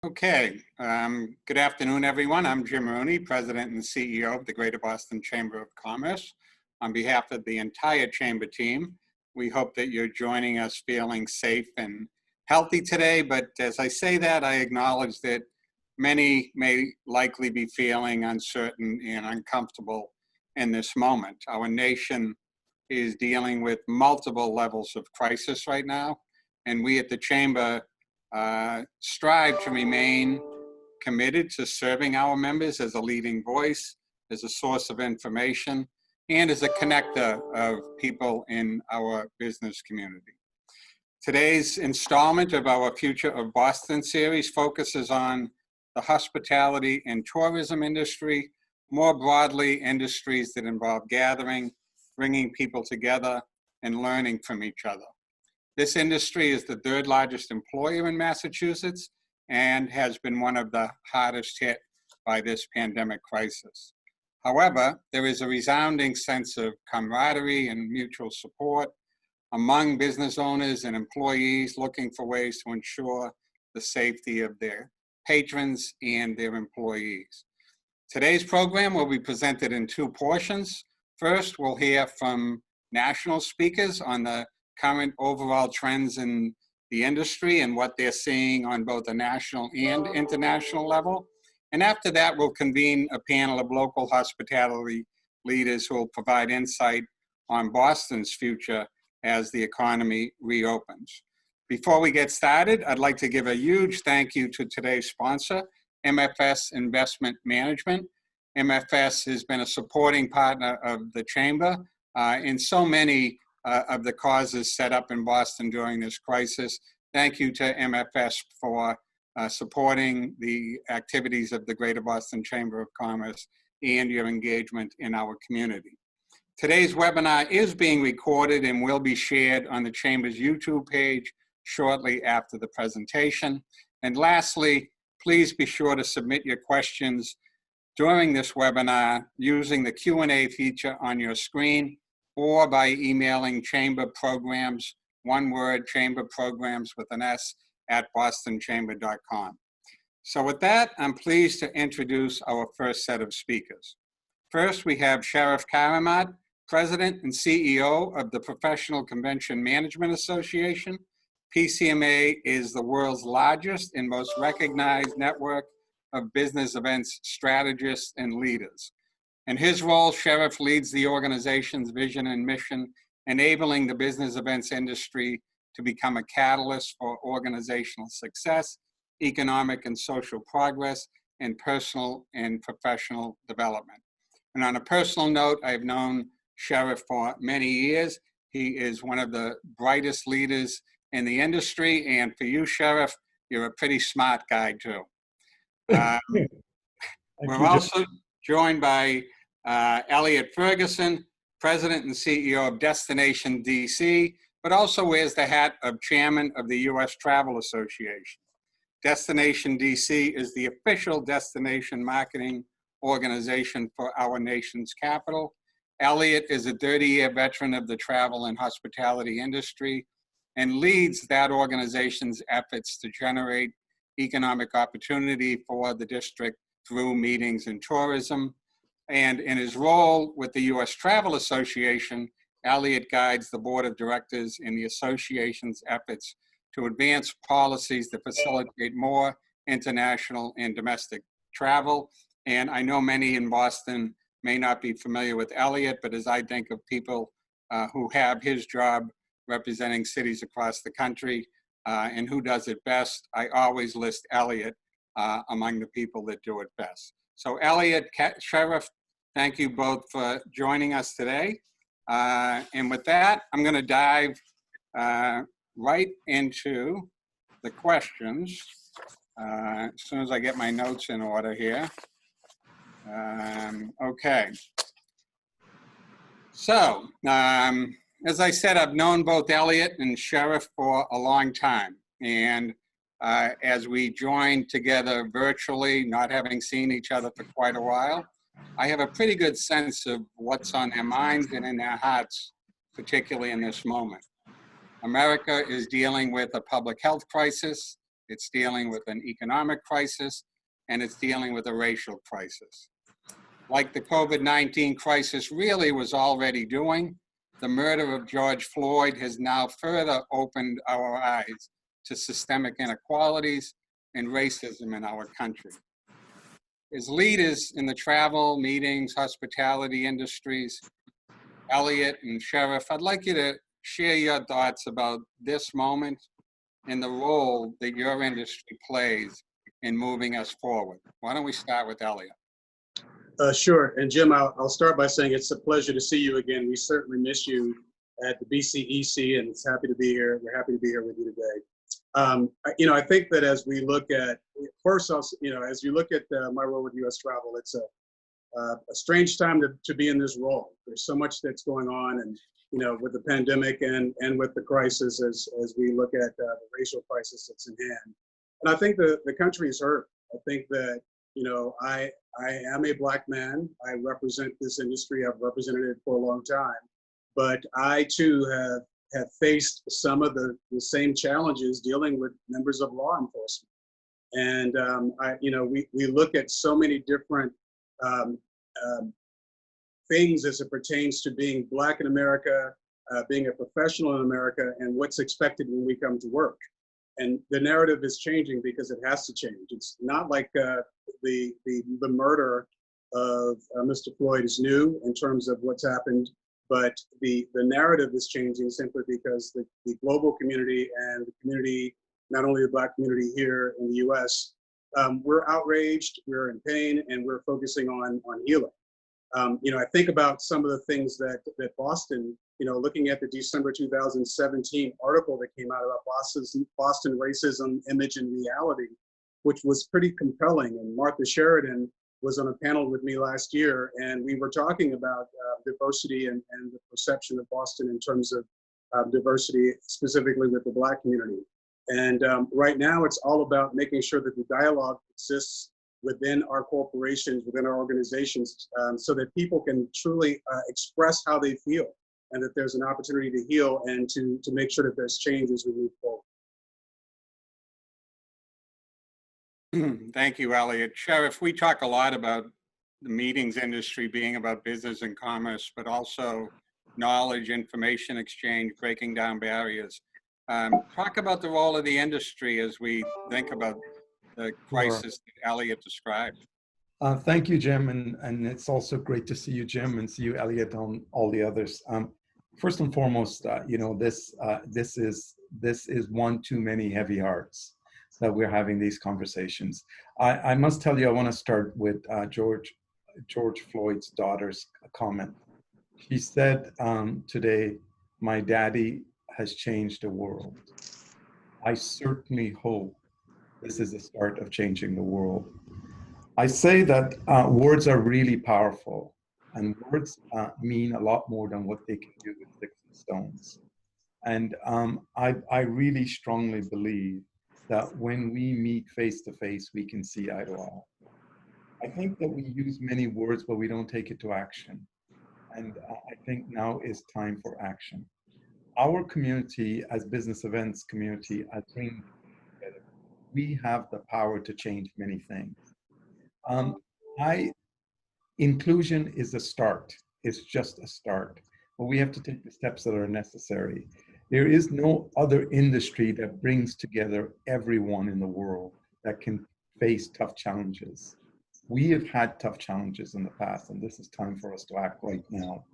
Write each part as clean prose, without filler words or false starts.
Okay, good afternoon, everyone. I'm Jim Rooney, President and CEO of the Greater Boston Chamber of Commerce. On behalf of the entire Chamber team, we hope that you're joining us feeling safe and healthy today. But as I say that, I acknowledge that many may likely be feeling uncertain and uncomfortable in this moment. Our nation is dealing with multiple levels of crisis right now, and we at the Chamber strive to remain committed to serving our members as a leading voice, as a source of information, and as a connector of people in our business community. Today's installment of our Future of Boston series focuses on the hospitality and tourism industry, more broadly industries that involve gathering, bringing people together, and learning from each other. This industry is the third largest employer in Massachusetts and has been one of the hardest hit by this pandemic crisis. However, there is a resounding sense of camaraderie and mutual support among business owners and employees looking for ways to ensure the safety of their patrons and their employees. Today's program will be presented in two portions. First, we'll hear from national speakers on the current overall trends in the industry and what they're seeing on both a national and international level. And after that, we'll convene a panel of local hospitality leaders who will provide insight on Boston's future as the economy reopens. Before we get started, I'd like to give a huge thank you to today's sponsor, MFS Investment Management. MFS has been a supporting partner of the Chamber in so many of the causes set up in Boston during this crisis. Thank you to MFS for supporting the activities of the Greater Boston Chamber of Commerce and your engagement in our community. Today's webinar is being recorded and will be shared on the Chamber's YouTube page shortly after the presentation. And lastly, please be sure to submit your questions during this webinar using the Q&A feature on your screen, or by emailing Chamber Programs, one word, Chamber Programs with an S, at bostonchamber.com. So with that, I'm pleased to introduce our first set of speakers. First, we have Sheriff Karamat, President and CEO of the Professional Convention Management Association. PCMA is the world's largest and most recognized network of business events strategists and leaders. In his role, Sheriff leads the organization's vision and mission, enabling the business events industry to become a catalyst for organizational success, economic and social progress, and personal and professional development. And on a personal note, I've known Sheriff for many years. He is one of the brightest leaders in the industry, and for you, Sheriff, you're a pretty smart guy too. We're also joined by Elliot Ferguson, President and CEO of Destination DC, but also wears the hat of Chairman of the U.S. Travel Association. Destination DC is the official destination marketing organization for our nation's capital. Elliot is a 30-year veteran of the travel and hospitality industry and leads that organization's efforts to generate economic opportunity for the district through meetings and tourism. And in his role with the U.S. Travel Association, Elliot guides the board of directors in the association's efforts to advance policies that facilitate more international and domestic travel. And I know many in Boston may not be familiar with Elliot, but as I think of people who have his job representing cities across the country and who does it best, I always list Elliot among the people that do it best. So Elliot, Sheriff, thank you both for joining us today. And with that, I'm going to dive right into the questions as soon as I get my notes in order here. Okay. So, as I said, I've known both Elliot and Sheriff for a long time. And as we joined together virtually, not having seen each other for quite a while, I have a pretty good sense of what's on their minds and in their hearts, particularly in this moment. America is dealing with a public health crisis It's dealing with an economic crisis, and it's dealing with a racial crisis. Like the COVID-19 crisis really was already doing, the murder of George Floyd has now further opened our eyes to systemic inequalities and racism in our country. As leaders in the travel, meetings, hospitality industries, Elliot and Sheriff, I'd like you to share your thoughts about this moment and the role that your industry plays in moving us forward. Why don't we start with Elliot? Sure. And Jim, I'll start by saying it's a pleasure to see you again. We certainly miss you at the BCEC, and it's happy to be here. We're happy to be here with you today. I think that as we look at, first, as you look at my role with U.S. Travel, it's a strange time to be in this role. There's so much that's going on, and with the pandemic and with the crisis, as we look at the racial crisis that's in hand. And I think the country is hurt. I think that I am a Black man. I represent this industry. I've represented it for a long time, but I too have faced some of the same challenges dealing with members of law enforcement. And we look at so many different things as it pertains to being Black in America, being a professional in America, and what's expected when we come to work. And the narrative is changing because it has to change. It's not like the murder of Mr. Floyd is new in terms of what's happened, but the narrative is changing simply because the global community and the community, not only the Black community here in the US, we're outraged, we're in pain, and we're focusing on healing. I think about some of the things that Boston, looking at the December 2017 article that came out about Boston racism, image, and reality, which was pretty compelling. And Martha Sheridan was on a panel with me last year, and we were talking about diversity and the perception of Boston in terms of diversity, specifically with the Black community. And right now, it's all about making sure that the dialogue exists within our corporations, within our organizations, so that people can truly express how they feel, and that there's an opportunity to heal and to make sure that there's change as we move forward. Thank you, Elliot. Sheriff, we talk a lot about the meetings industry being about business and commerce, but also knowledge, information exchange, breaking down barriers. Talk about the role of the industry as we think about the crisis that Elliot described. Thank you, Jim, and it's also great to see you, Jim, and see you, Elliot, on all the others. First and foremost, this is one too many heavy hearts that we're having these conversations. I must tell you, I want to start with George Floyd's daughter's comment. She said today, "My daddy has changed the world." I certainly hope this is the start of changing the world. I say that words are really powerful, and words mean a lot more than what they can do with sticks and stones. And I really strongly believe that when we meet face to face, we can see eye to eye. I think that we use many words, but we don't take it to action. And I think now is time for action. Our community, as business events community, as bringing together, we have the power to change many things. Inclusion is a start. It's just a start. But we have to take the steps that are necessary. There is no other industry that brings together everyone in the world that can face tough challenges. We have had tough challenges in the past, and this is time for us to act right now.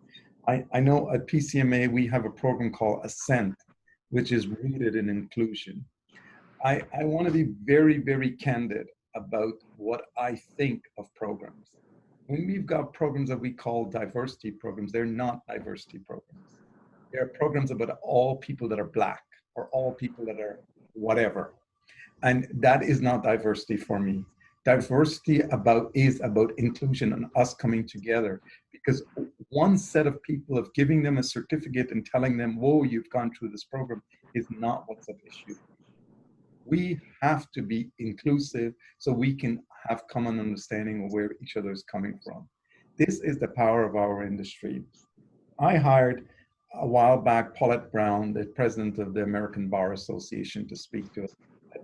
I know at PCMA, we have a program called Ascent, which is rooted in inclusion. I want to be very, very candid about what I think of programs. When we've got programs that we call diversity programs, they're not diversity programs. They're programs about all people that are Black or all people that are whatever. And that is not diversity for me. Diversity is about inclusion and us coming together, because one set of people of giving them a certificate and telling them, whoa, you've gone through this program, is not what's at issue. We have to be inclusive so we can have common understanding of where each other is coming from. This is the power of our industry. I hired a while back Paulette Brown, the president of the American Bar Association, to speak to us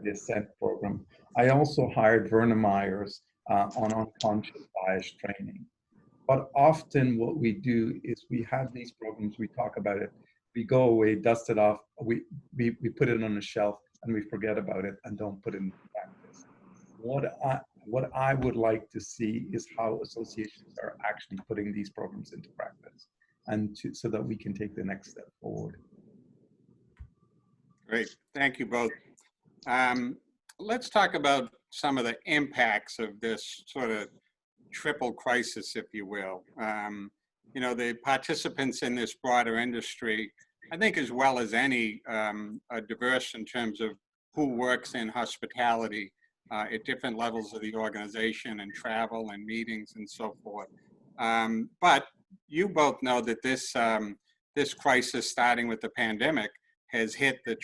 the Ascent program. I also hired Verna Myers on unconscious bias training. But often what we do is we have these programs, we talk about it, we go away, dust it off, we put it on a shelf, and we forget about it and don't put it into practice. What I would like to see is how associations are actually putting these programs into practice, and so that we can take the next step forward. Great, thank you both. Let's talk about some of the impacts of this sort of triple crisis, if you will. You know, the participants in this broader industry, I think as well as any, are diverse in terms of who works in hospitality at different levels of the organization, and travel and meetings and so forth. But you both know that this crisis, starting with the pandemic, has hit the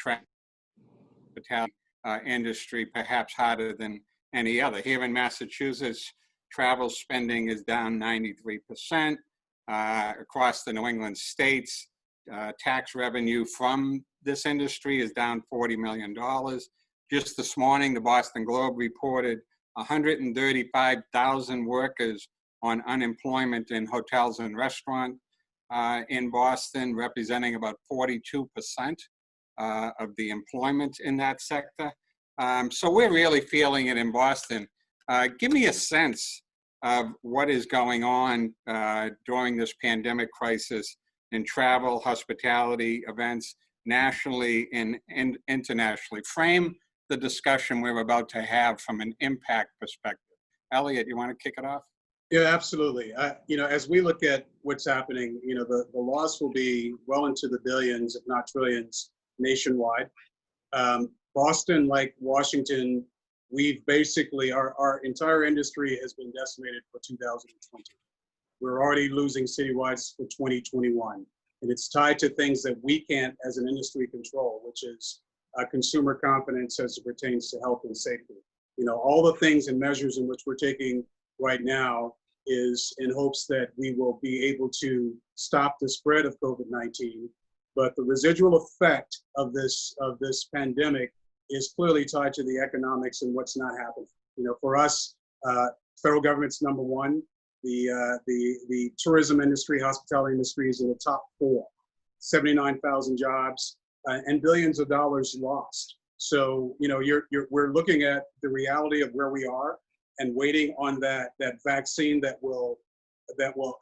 hospitality industry perhaps harder than any other. Here in Massachusetts, travel spending is down 93%. Across the New England states, tax revenue from this industry is down $40 million. Just this morning, the Boston Globe reported 135,000 workers on unemployment in hotels and restaurants in Boston, representing about 42% of the employment in that sector. So we're really feeling it in Boston. Give me a sense of what is going on during this pandemic crisis in travel, hospitality, events, nationally and internationally. Frame the discussion we're about to have from an impact perspective. Elliot, you want to kick it off? Yeah, absolutely. You know, as we look at what's happening, you know, the loss will be well into the billions, if not trillions, nationwide. Boston, like Washington, we've basically, our entire industry has been decimated for 2020. We're already losing citywide for 2021. And it's tied to things that we can't, as an industry, control, which is consumer confidence as it pertains to health and safety. You know, all the things and measures in which we're taking right now is in hopes that we will be able to stop the spread of COVID-19. But the residual effect of this pandemic is clearly tied to the economics and what's not happening. You know, for us, federal government's number one. The tourism industry, hospitality industry is in the top 4, 79,000 jobs and billions of dollars lost. So, you know, we're looking at the reality of where we are and waiting on that vaccine that will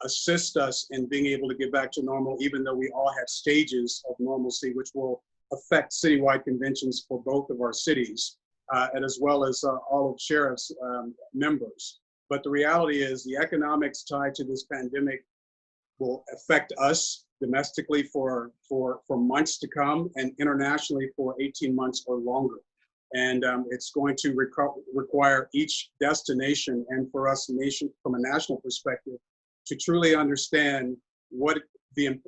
assist us in being able to get back to normal, even though we all have stages of normalcy, which will affect citywide conventions for both of our cities, and as well as all of sheriff's members. But the reality is the economics tied to this pandemic will affect us domestically for months to come, and internationally for 18 months or longer. And it's going to require each destination, and for us from a national perspective, to truly understand what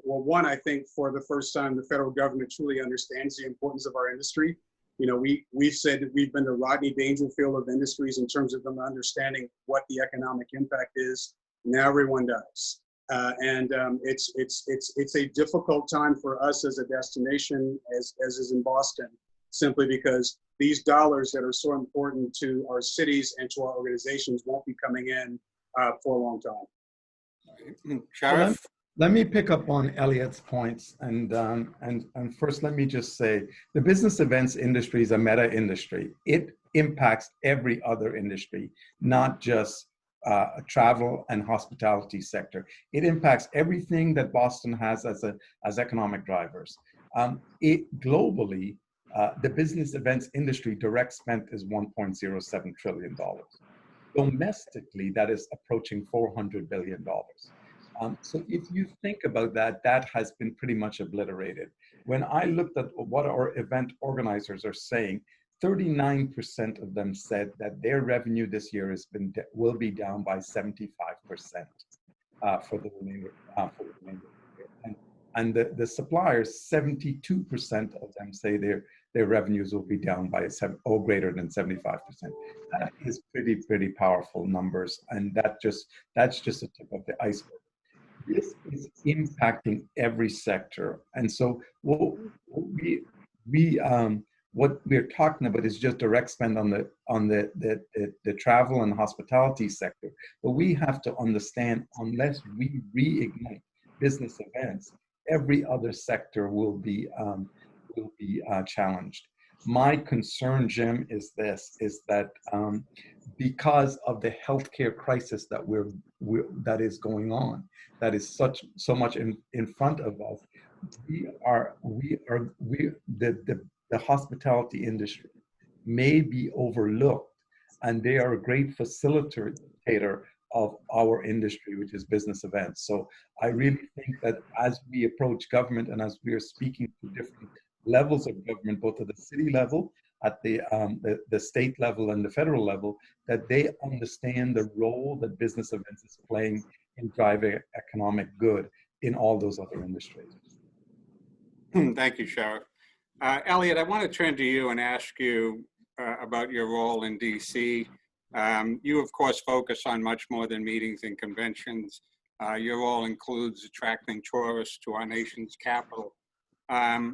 one, I think for the first time, the federal government truly understands the importance of our industry. You know, we've said that we've been the Rodney Dangerfield of industries in terms of them understanding what the economic impact is. Now everyone does. It's a difficult time for us as a destination, as is in Boston, simply because these dollars that are so important to our cities and to our organizations won't be coming in for a long time. Sheriff? Let me pick up on Elliot's points, and first let me just say the business events industry is a meta industry. It impacts every other industry, not just travel and hospitality sector. It impacts everything that Boston has as economic drivers. Globally, the business events industry direct spend is $1.07 trillion. Domestically, that is approaching $400 billion. So if you think about that, that has been pretty much obliterated. When I looked at what our event organizers are saying, 39% of them said that their revenue this year will be down by 75% for the remainder of the year. And the suppliers, 72% of them say their revenues will be down by or greater than 75%. That is pretty powerful numbers, and that's just a tip of the iceberg. This is impacting every sector, and so What we're talking about is just direct spend on the travel and hospitality sector. But we have to understand, unless we reignite business events, every other sector will be challenged. My concern, Jim, is that because of the healthcare crisis that that is going on, that is so much in front of us, the hospitality industry may be overlooked, and they are a great facilitator of our industry, which is business events. So I really think that as we approach government and as we are speaking to different levels of government, both at the city level, at the state level and the federal level, that they understand the role that business events is playing in driving economic good in all those other industries. Thank you, Sheriff. Elliot, I want to turn to you and ask you about your role in DC. You, of course, focus on much more than meetings and conventions. Your role includes attracting tourists to our nation's capital.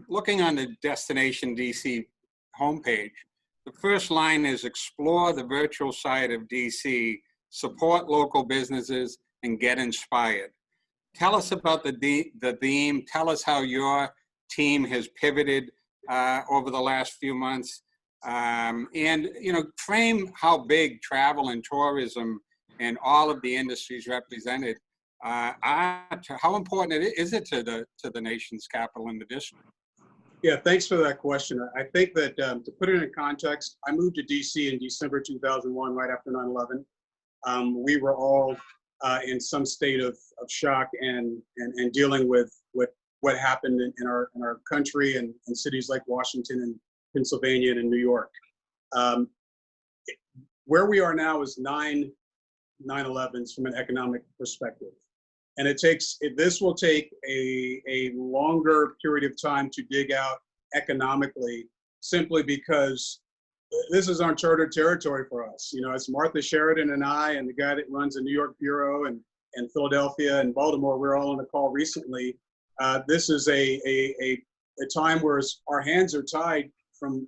Looking on the Destination DC homepage, the first line is explore the virtual side of DC, support local businesses, and get inspired. Tell us about the theme. Tell us how your team has pivoted over the last few months, and frame how big travel and tourism and all of the industries represented how important is it to the nation's capital and the district? Yeah, thanks for that question. I think that to put it in context, I moved to DC in December 2001, right after 9/11. We were all in some state of shock and dealing with what happened in our country and in cities like Washington and Pennsylvania and New York. Where we are now is 9/11s from an economic perspective. And this will take a longer period of time to dig out economically, simply because this is uncharted territory for us. You know, it's Martha Sheridan and I and the guy that runs the New York Bureau and Philadelphia and Baltimore. We're all on the call recently. This is a time where our hands are tied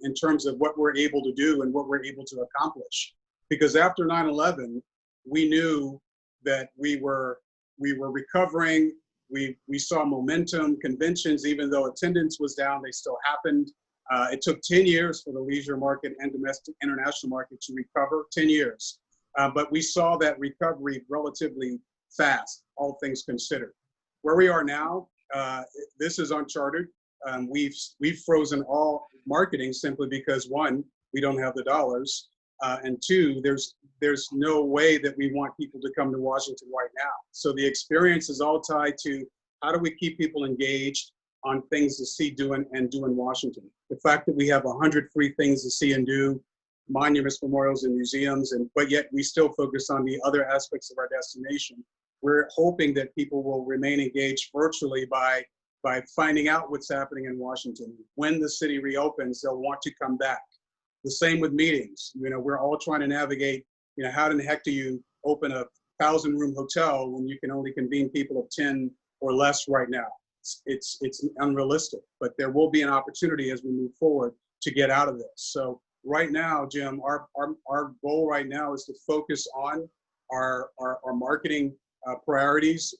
in terms of what we're able to do and what we're able to accomplish. Because after 9/11, we knew that we were recovering. We saw momentum. Conventions, even though attendance was down, they still happened. It took 10 years for the leisure market and domestic international market to recover, 10 years. But we saw that recovery relatively fast, all things considered. Where we are now, this is uncharted. We've frozen all marketing simply because, one, we don't have the dollars, and two, there's no way that we want people to come to Washington right now. So the experience is all tied to how do we keep people engaged on things to see, do in Washington. The fact that we have 100 free things to see and do, monuments, memorials, and museums, but yet we still focus on the other aspects of our destination. We're hoping that people will remain engaged virtually by finding out what's happening in Washington. When the city reopens, they'll want to come back. The same with meetings. You know, we're all trying to navigate, how in the heck do you open a 1,000-room hotel when you can only convene people of 10 or less right now? It's unrealistic, but there will be an opportunity as we move forward to get out of this. So right now, Jim, our goal right now is to focus on our marketing priorities,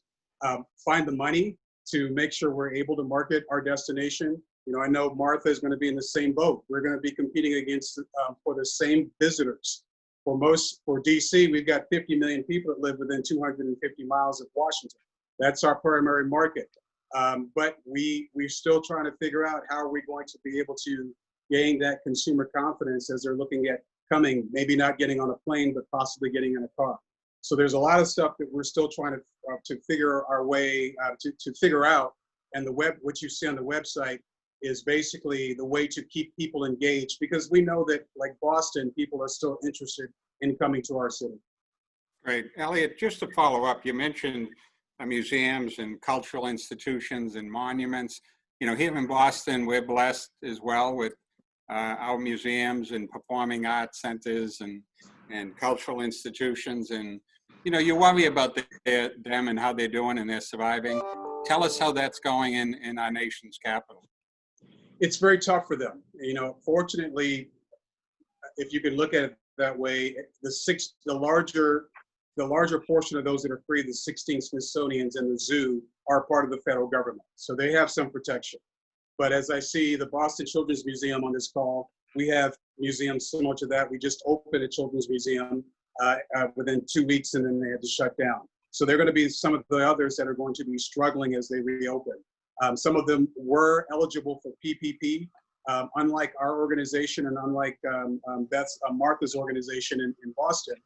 find the money to make sure we're able to market our destination. I know Martha is going to be in the same boat. We're going to be competing against for the same visitors. For DC, we've got 50 million people that live within 250 miles of Washington. That's our primary market. But we're still trying to figure out how are we going to be able to gain that consumer confidence as they're looking at coming, maybe not getting on a plane, but possibly getting in a car. So there's a lot of stuff that we're still trying to figure our way to figure out. And what you see on the website is basically the way to keep people engaged, because we know that, like Boston, people are still interested in coming to our city. Great. Elliot, just to follow up, you mentioned museums and cultural institutions and monuments. Here in Boston, we're blessed as well with our museums and performing arts centers and cultural institutions. And, you worry about them and how they're doing and they're surviving. Tell us how that's going in our nation's capital. It's very tough for them. Fortunately, if you can look at it that way, the larger portion of those that are free, the 16 Smithsonians and the zoo, are part of the federal government. So they have some protection. But as I see the Boston Children's Museum on this call, we have museums similar to that. We just opened a children's museum within 2 weeks, and then they had to shut down. So they're going to be some of the others that are going to be struggling as they reopen. Some of them were eligible for PPP, unlike our organization and unlike Martha's organization in Boston.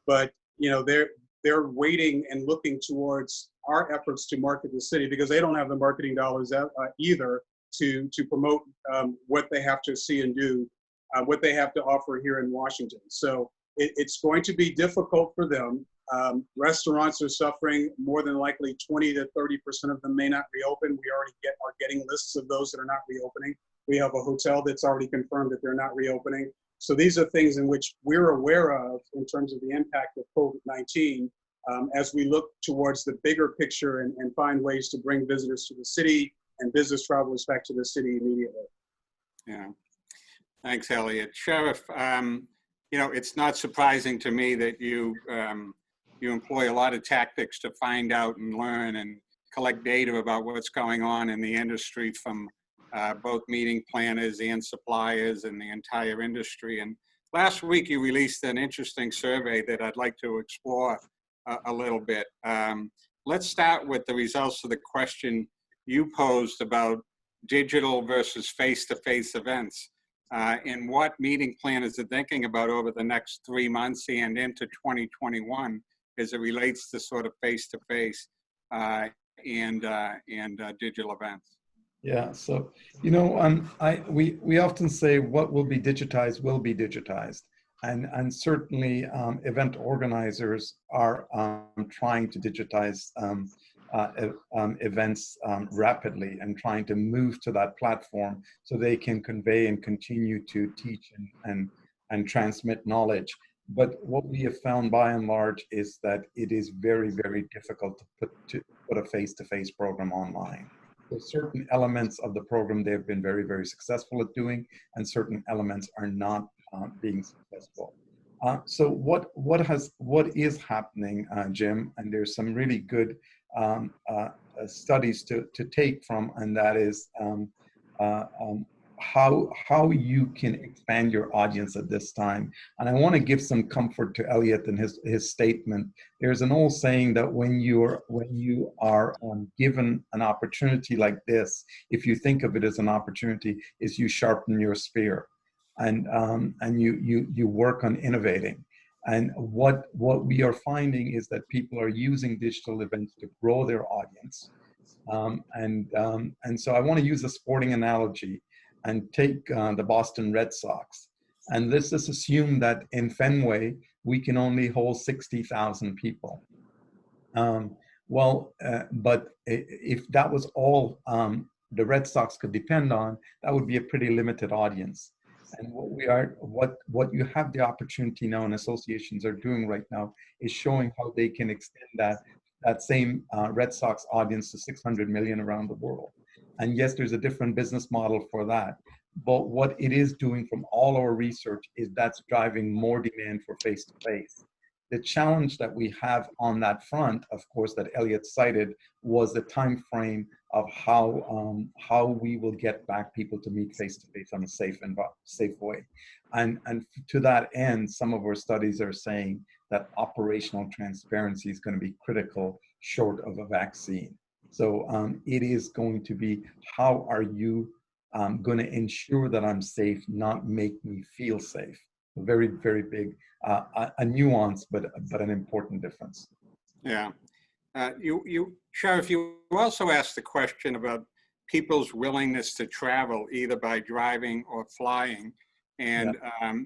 But they're waiting and looking towards our efforts to market the city, because they don't have the marketing dollars either to promote what they have to see and do, what they have to offer here in Washington. So it's going to be difficult for them. Restaurants are suffering. More than likely 20 to 30% of them may not reopen. We already are getting lists of those that are not reopening. We have a hotel that's already confirmed that they're not reopening. So these are things in which we're aware of in terms of the impact of COVID-19 as we look towards the bigger picture and find ways to bring visitors to the city and business travelers back to the city immediately. Yeah, thanks, Elliot. Sheriff, it's not surprising to me that you employ a lot of tactics to find out and learn and collect data about what's going on in the industry from both meeting planners and suppliers and the entire industry. And last week you released an interesting survey that I'd like to explore a little bit. Let's start with the results of the question you posed about digital versus face-to-face events, and what meeting planners are thinking about over the next 3 months and into 2021 as it relates to sort of face-to-face and digital events. Yeah, so we often say what will be digitized will be digitized, and certainly event organizers are trying to digitize events rapidly and trying to move to that platform so they can convey and continue to teach and transmit knowledge. But what we have found by and large is that it is very, very difficult to put a face-to-face program online. So certain elements of the program they've been very, very successful at doing, and certain elements are not being successful. So what is happening, Jim? And there's some really good studies to take from, and that is how you can expand your audience at this time. And I want to give some comfort to Elliot in his statement. There's an old saying that when you are given an opportunity like this, if you think of it as an opportunity, is you sharpen your spear, and you work on innovating. And what we are finding is that people are using digital events to grow their audience. And so I want to use a sporting analogy and take the Boston Red Sox. And let's just assume that in Fenway, we can only hold 60,000 people. But if that was all the Red Sox could depend on, that would be a pretty limited audience. And what you have the opportunity now, and associations are doing right now, is showing how they can extend that same Red Sox audience to 600 million around the world. And yes, there's a different business model for that. But what it is doing from all our research is that's driving more demand for face-to-face. The challenge that we have on that front, of course, that Elliot cited, was the time frame of how we will get back people to meet face-to-face on a safe way. And to that end, some of our studies are saying that operational transparency is going to be critical short of a vaccine. So it is going to be, how are you going to ensure that I'm safe, not make me feel safe? A very, very big, a nuance, but an important difference. Yeah. Sheriff, you also asked the question about people's willingness to travel either by driving or flying. And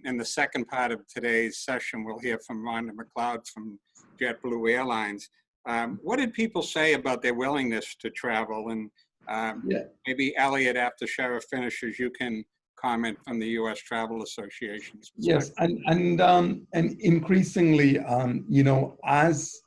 in the second part of today's session, we'll hear from Rhonda McLeod from JetBlue Airlines. What did people say about their willingness to travel? And maybe Elliot, after Sheriff finishes, you can comment from the U.S. Travel Association's perspective. Yes, and increasingly, as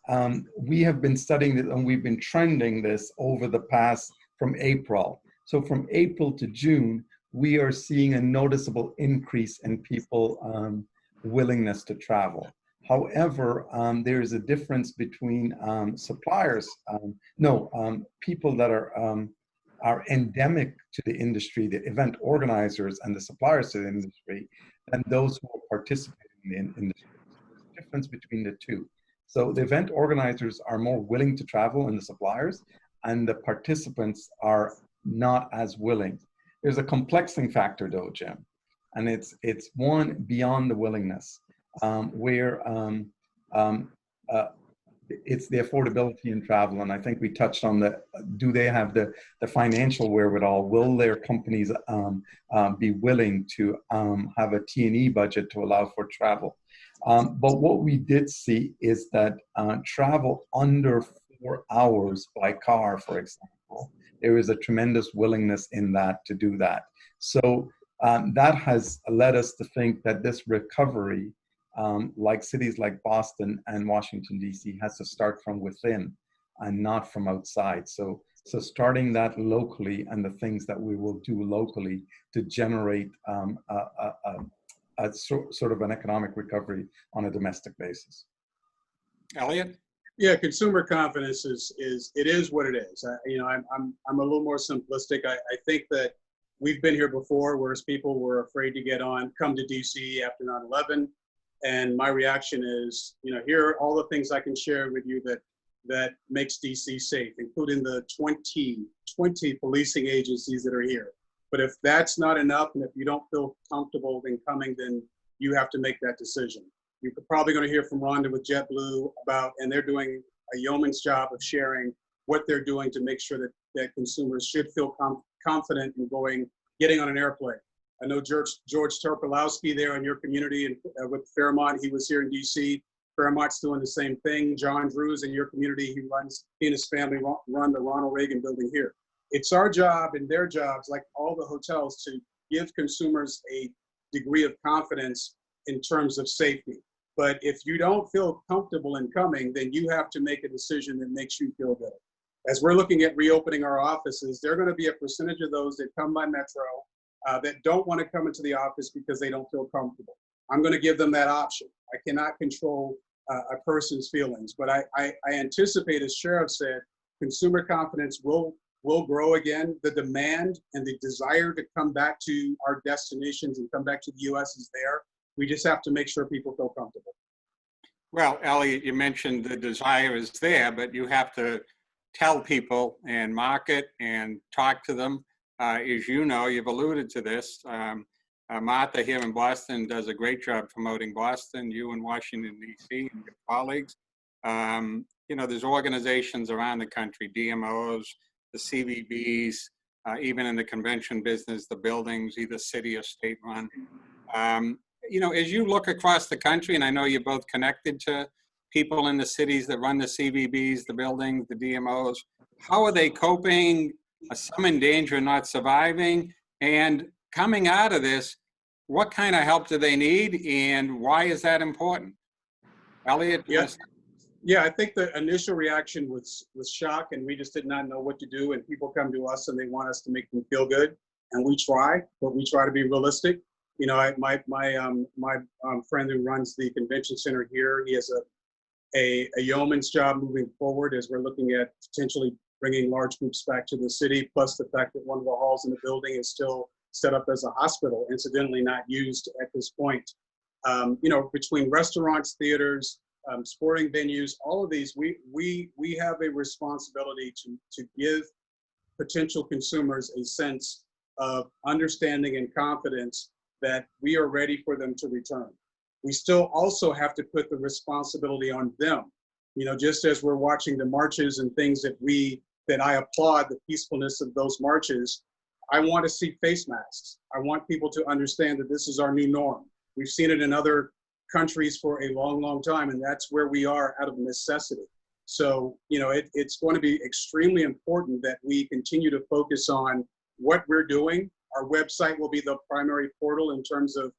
we have been studying it and we've been trending this over the past from April. So from April to June, we are seeing a noticeable increase in people willingness to travel. However, there is a difference between suppliers, people that are endemic to the industry, the event organizers and the suppliers to the industry, and those who are participating in the industry. There's a difference between the two. So the event organizers are more willing to travel and the suppliers, and the participants are not as willing. There's a complexing factor though, Jim, and it's one beyond the willingness, where it's the affordability in travel. And I think we touched on do they have the financial wherewithal? Will their companies be willing to have a T&E budget to allow for travel? But what we did see is that travel under 4 hours by car, for example, there is a tremendous willingness in that to do that. So that has led us to think that this recovery, like cities like Boston and Washington, D.C., has to start from within and not from outside. So starting that locally and the things that we will do locally to generate a sort of an economic recovery on a domestic basis. Elliot? Yeah, consumer confidence is what it is. I'm a little more simplistic. I think that we've been here before, whereas people were afraid to come to DC after 9/11, and my reaction is, here are all the things I can share with you that makes DC safe, including the 20 policing agencies that are here. But if that's not enough, and if you don't feel comfortable in coming, then you have to make that decision. You're probably going to hear from Rhonda with Jetblue and they're doing a yeoman's job of sharing what they're doing to make sure that consumers should feel confident in getting on an airplane. I know George Topolowski there in your community and with Fairmont, he was here in DC. Fairmont's doing the same thing. John Drew's in your community. He and his family run the Ronald Reagan building here. It's our job and their jobs, like all the hotels, to give consumers a degree of confidence in terms of safety. But if you don't feel comfortable in coming, then you have to make a decision that makes you feel good. As we're looking at reopening our offices, there are going to be a percentage of those that come by Metro that don't want to come into the office because they don't feel comfortable. I'm going to give them that option. I cannot control a person's feelings, but I anticipate, as Sheriff said, consumer confidence will grow again. The demand and the desire to come back to our destinations and come back to the U.S. is there. We just have to make sure people feel comfortable. Well, Elliot, you mentioned the desire is there, but you have to tell people and market and talk to them. As you know, you've alluded to this. Martha here in Boston does a great job promoting Boston, you in Washington, D.C., and your colleagues. There's organizations around the country, DMOs, the CVBs, even in the convention business, the buildings, either city or state run. As you look across the country, and I know you're both connected to people in the cities that run the CVBs, the buildings, the DMOs, how are they coping? Are some in danger and not surviving? And coming out of this, what kind of help do they need, and why is that important? Elliot? Yes. Yeah, I think the initial reaction was shock, and we just did not know what to do. And people come to us and they want us to make them feel good, and we try, but we try to be realistic. My friend who runs the convention center here, he has a yeoman's job moving forward as we're looking at potentially bringing large groups back to the city, plus the fact that one of the halls in the building is still set up as a hospital, incidentally not used at this point. Between restaurants, theaters, sporting venues, all of these, we have a responsibility to give potential consumers a sense of understanding and confidence that we are ready for them to return. We still also have to put the responsibility on them. Just as we're watching the marches and things that I applaud the peacefulness of those marches, I want to see face masks. I want people to understand that this is our new norm. We've seen it in other countries for a long, long time, and that's where we are out of necessity. So, it's going to be extremely important that we continue to focus on what we're doing. Our website will be the primary portal in terms of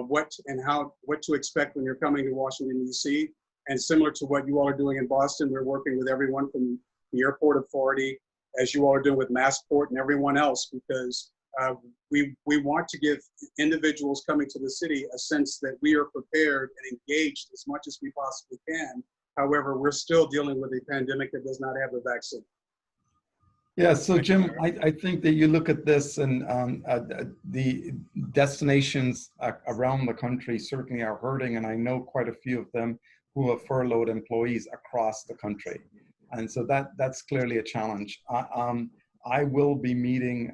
what to expect when you're coming to Washington, D.C. And similar to what you all are doing in Boston, we're working with everyone from the airport authority, as you all are doing with Massport and everyone else, because We want to give individuals coming to the city a sense that we are prepared and engaged as much as we possibly can. However, we're still dealing with a pandemic that does not have a vaccine. Yeah, so Jim, I think that you look at this and the destinations around the country certainly are hurting, and I know quite a few of them who have furloughed employees across the country. And so that's clearly a challenge. I will be meeting,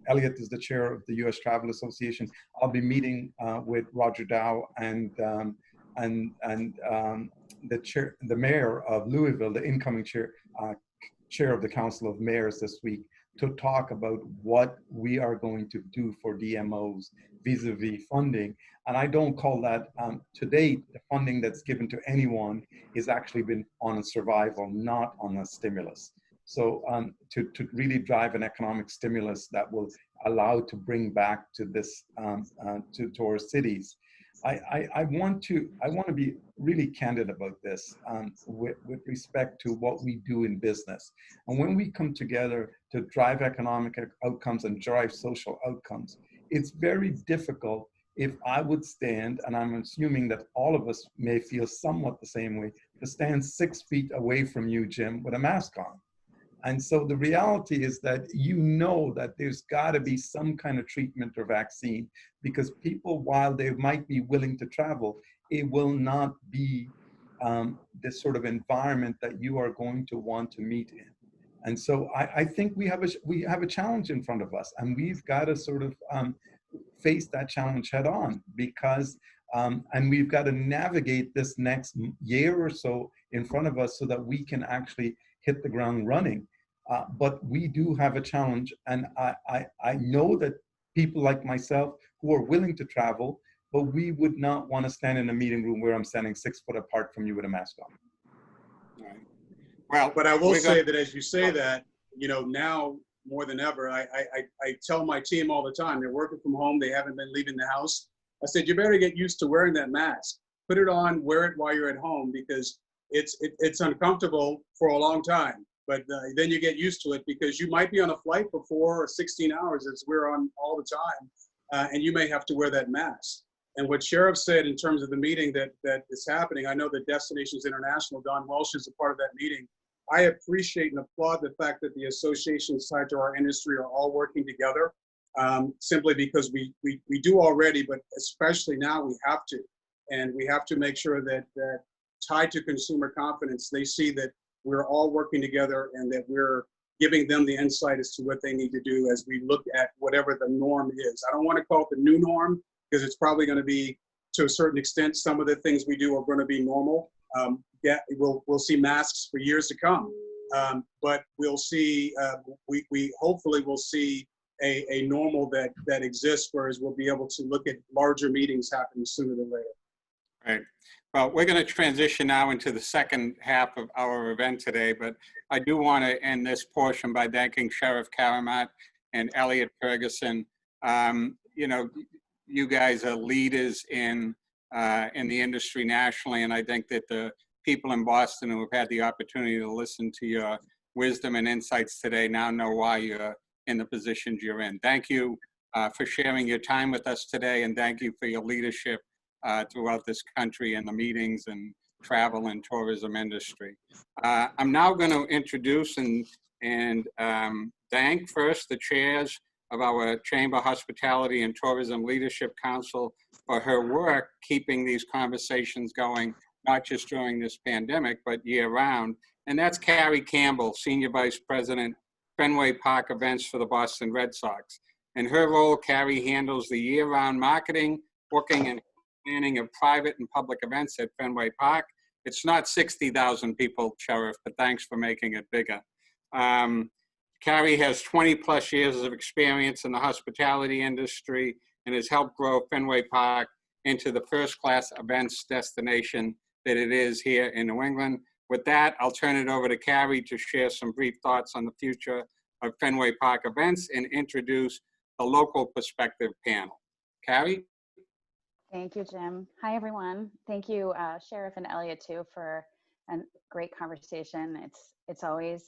Elliot is the chair of the U.S. Travel Association. I'll be meeting with Roger Dow and the mayor of Louisville, the incoming chair of the Council of Mayors this week, to talk about what we are going to do for DMOs vis-a-vis funding. And I don't call that, to date, the funding that's given to anyone is actually been on a survival, not on a stimulus. So to really drive an economic stimulus that will allow to bring back to this, to our cities. I want to be really candid about this with respect to what we do in business. And when we come together to drive economic outcomes and drive social outcomes, it's very difficult if I would stand, and I'm assuming that all of us may feel somewhat the same way, to stand 6 feet away from you, Jim, with a mask on. And so the reality is that you know that there's got to be some kind of treatment or vaccine, because people, while they might be willing to travel, it will not be this sort of environment that you are going to want to meet in. And so I think we have a challenge in front of us, and we've got to sort of face that challenge head on, because and we've got to navigate this next year or so in front of us so that we can actually hit the ground running. But we do have a challenge, and I know that people like myself who are willing to travel, but we would not want to stand in a meeting room where I'm standing 6 foot apart from you with a mask on. Right. Well, but I will say that as you say that, you know, now more than ever, I tell my team all the time, they're working from home, they haven't been leaving the house. I said, you better get used to wearing that mask. Put it on, wear it while you're at home, because it's uncomfortable for a long time. But then you get used to it, because you might be on a flight for 4 or 16 hours, as we're on all the time, and you may have to wear that mask. And what Sheriff said in terms of the meeting that is happening, I know that Destinations International, Don Welsh, is a part of that meeting. I appreciate and applaud the fact that the associations tied to our industry are all working together, simply because we do already, but especially now we have to. And we have to make sure that tied to consumer confidence, they see that we're all working together and that we're giving them the insight as to what they need to do as we look at whatever the norm is. I don't want to call it the new norm, because it's probably going to be, to a certain extent, some of the things we do are going to be normal. Yeah, we'll see masks for years to come, but we'll see, we hopefully will see a normal that exists, whereas we'll be able to look at larger meetings happening sooner than later. Right. Well, we're going to transition now into the second half of our event today, but I do want to end this portion by thanking Sheriff Karamat and Elliot Ferguson. You know, you guys are leaders in the industry nationally, and I think that the people in Boston who have had the opportunity to listen to your wisdom and insights today now know why you're in the positions you're in. Thank you for sharing your time with us today, and thank you for your leadership throughout this country in the meetings and travel and tourism industry. I'm now going to introduce and thank first the chairs of our Chamber Hospitality and Tourism Leadership Council for her work keeping these conversations going, not just during this pandemic, but year round. And that's Carrie Campbell, Senior Vice President, Fenway Park Events for the Boston Red Sox. In her role, Carrie handles the year-round marketing, booking, and planning of private and public events at Fenway Park. It's not 60,000 people, Sheriff, but thanks for making it bigger. Carrie has 20 plus years of experience in the hospitality industry and has helped grow Fenway Park into the first-class events destination that it is here in New England. With that, I'll turn it over to Carrie to share some brief thoughts on the future of Fenway Park events and introduce the local perspective panel. Carrie? Thank you, Jim. Hi, everyone. Thank you, Sheriff and Elliot, too, for a great conversation. It's always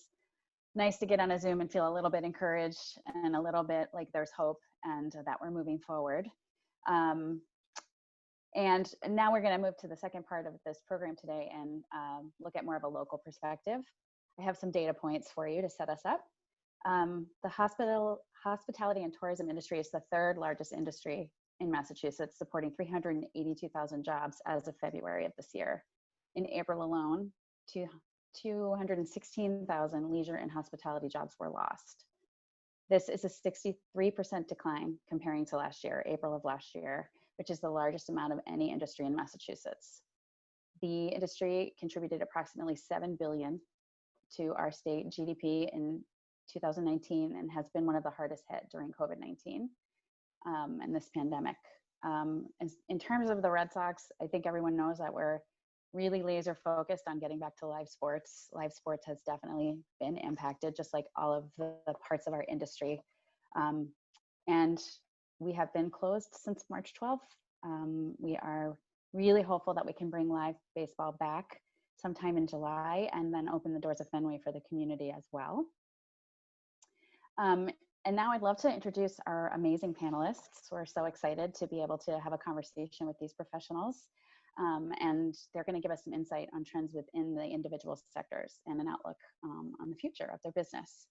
nice to get on a Zoom and feel a little bit encouraged and a little bit like there's hope and that we're moving forward. And now we're going to move to the second part of this program today and look at more of a local perspective. I have some data points for you to set us up. The hospitality and tourism industry is the third largest industry in Massachusetts, supporting 382,000 jobs as of February of this year. In April alone, 216,000 leisure and hospitality jobs were lost. This is a 63% decline comparing to last year, April of last year, which is the largest amount of any industry in Massachusetts. The industry contributed approximately $7 billion to our state GDP in 2019 and has been one of the hardest hit during COVID-19 and this pandemic. In terms of the Red Sox, I think everyone knows that we're really laser focused on getting back to live sports. Live sports has definitely been impacted, just like all of the parts of our industry. And we have been closed since March 12th. We are really hopeful that we can bring live baseball back sometime in July and then open the doors of Fenway for the community as well. And now I'd love to introduce our amazing panelists. We're so excited to be able to have a conversation with these professionals. And they're going to give us some insight on trends within the individual sectors and an outlook on the future of their business.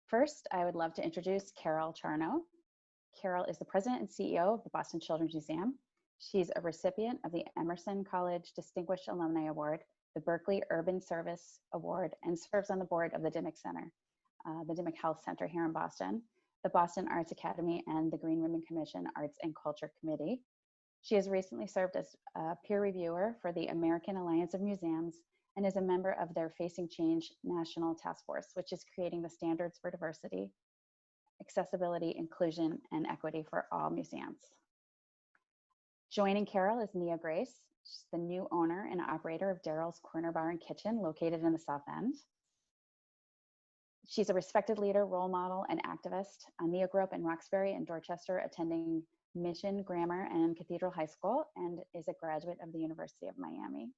First, I would love to introduce Carol Charno. Carol is the president and CEO of the Boston Children's Museum. She's a recipient of the Emerson College Distinguished Alumni Award, the Berkeley Urban Service Award, and serves on the board of the Dimmick Center, the Dimmick Health Center here in Boston, the Boston Arts Academy, and the Green Ribbon Commission Arts and Culture Committee. She has recently served as a peer reviewer for the American Alliance of Museums and is a member of their Facing Change National Task Force, which is creating the standards for diversity, accessibility, inclusion, and equity for all museums. Joining Carol is Nia Grace. She's the new owner and operator of Daryl's Corner Bar and Kitchen located in the South End. She's a respected leader, role model, and activist. Nia grew up in Roxbury and Dorchester, attending Mission Grammar and Cathedral High School, and is a graduate of the University of Miami.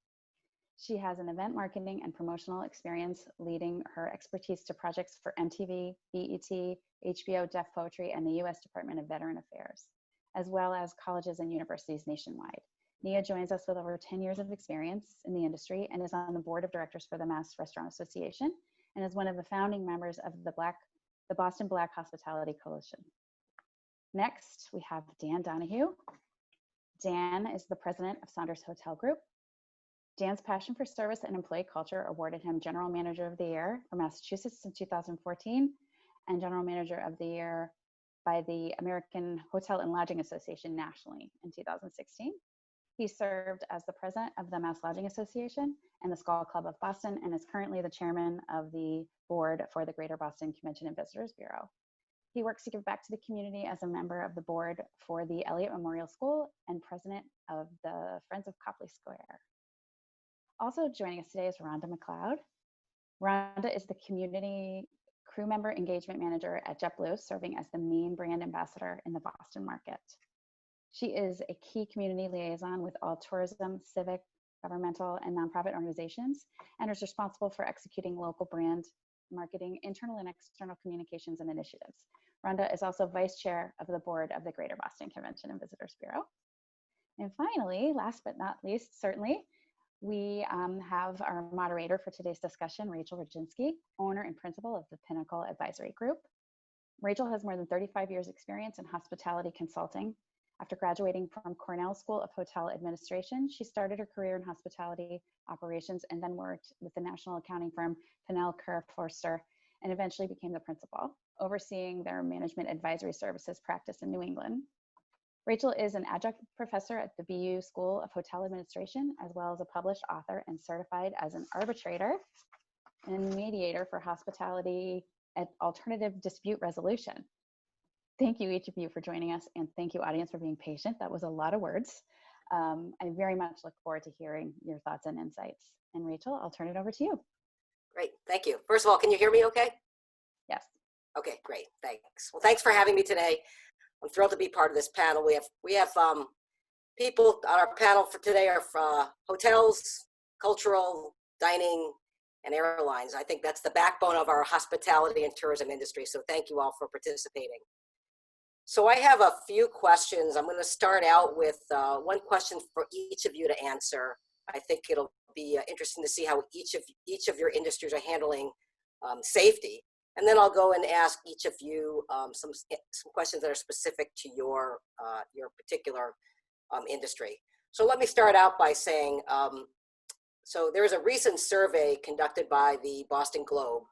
She has an event marketing and promotional experience, leading her expertise to projects for MTV, BET, HBO, Deaf Poetry, and the U.S. Department of Veteran Affairs, as well as colleges and universities nationwide. Nia joins us with over 10 years of experience in the industry and is on the board of directors for the Mass Restaurant Association and is one of the founding members of the Boston Black Hospitality Coalition. Next, we have Dan Donahue. Dan is the president of Saunders Hotel Group. Dan's passion for service and employee culture awarded him General Manager of the Year for Massachusetts in 2014 and General Manager of the Year by the American Hotel and Lodging Association nationally in 2016. He served as the president of the Mass Lodging Association and the Skull Club of Boston and is currently the chairman of the board for the Greater Boston Convention and Visitors Bureau. He works to give back to the community as a member of the board for the Elliott Memorial School and president of the Friends of Copley Square. Also joining us today is Rhonda McLeod. Rhonda is the community crew member engagement manager at Jetblue, serving as the main brand ambassador in the Boston market. She is a key community liaison with all tourism, civic, governmental, and nonprofit organizations, and is responsible for executing local brand marketing, internal and external communications and initiatives. Rhonda is also vice chair of the board of the Greater Boston Convention and Visitors Bureau. And finally, last but not least, certainly, we have our moderator for today's discussion, Rachel Radzinsky, owner and principal of the Pinnacle Advisory Group. Rachel has more than 35 years experience in hospitality consulting. After graduating from Cornell School of Hotel Administration, she started her career in hospitality operations and then worked with the national accounting firm Pinnell Kerr Forster and eventually became the principal, overseeing their management advisory services practice in New England. Rachel is an adjunct professor at the BU School of Hotel Administration, as well as a published author and certified as an arbitrator and mediator for hospitality and alternative dispute resolution. Thank you, each of you, for joining us, and thank you, audience, for being patient. That was a lot of words. I very much look forward to hearing your thoughts and insights. And Rachel, I'll turn it over to you. Great, thank you. First of all, can you hear me okay? Yes. Okay, great, thanks. Well, thanks for having me today. I'm thrilled to be part of this panel. We have people on our panel for today are hotels, cultural, dining, and airlines. I think that's the backbone of our hospitality and tourism industry. So thank you all for participating. So I have a few questions. I'm going to start out with one question for each of you to answer. I think it'll be interesting to see how each of your industries are handling safety. And then I'll go and ask each of you some questions that are specific to your particular industry. So let me start out by saying, so there was a recent survey conducted by the Boston Globe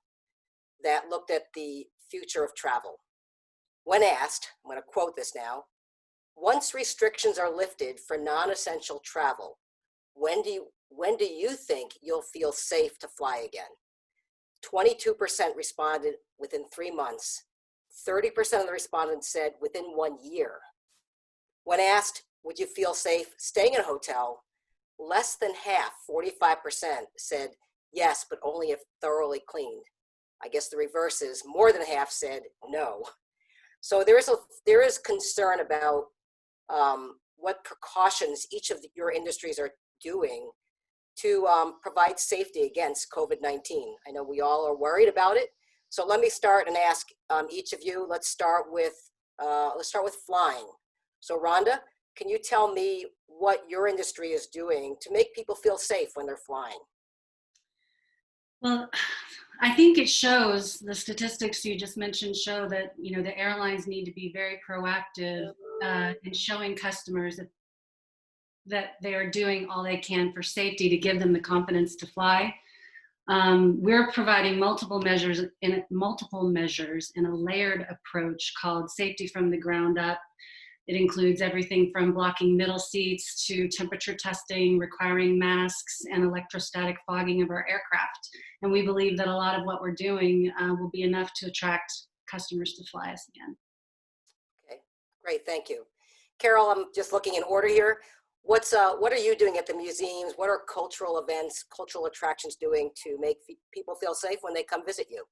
that looked at the future of travel. When asked, I'm going to quote this now, once restrictions are lifted for non-essential travel, when do you think you'll feel safe to fly again? 22% responded within 3 months. 30% of the respondents said within 1 year. When asked, would you feel safe staying in a hotel? Less than half, 45%, said yes, but only if thoroughly cleaned. I guess the reverse is more than half said no. So there is concern about what precautions each of your industries are doing to provide safety against COVID-19. I know we all are worried about it. So let me start and ask each of you. Let's start with flying. So Rhonda, can you tell me what your industry is doing to make people feel safe when they're flying? Well, I think it shows, the statistics you just mentioned show that, the airlines need to be very proactive in showing customers that they are doing all they can for safety to give them the confidence to fly. We're providing multiple measures in a layered approach called safety from the ground up. It includes everything from blocking middle seats to temperature testing, requiring masks, and electrostatic fogging of our aircraft. And we believe that a lot of what we're doing will be enough to attract customers to fly us again. Okay, great, thank you. Carol, I'm just looking in order here. What are you doing at the museums? What are cultural events, cultural attractions doing to make people feel safe when they come visit you?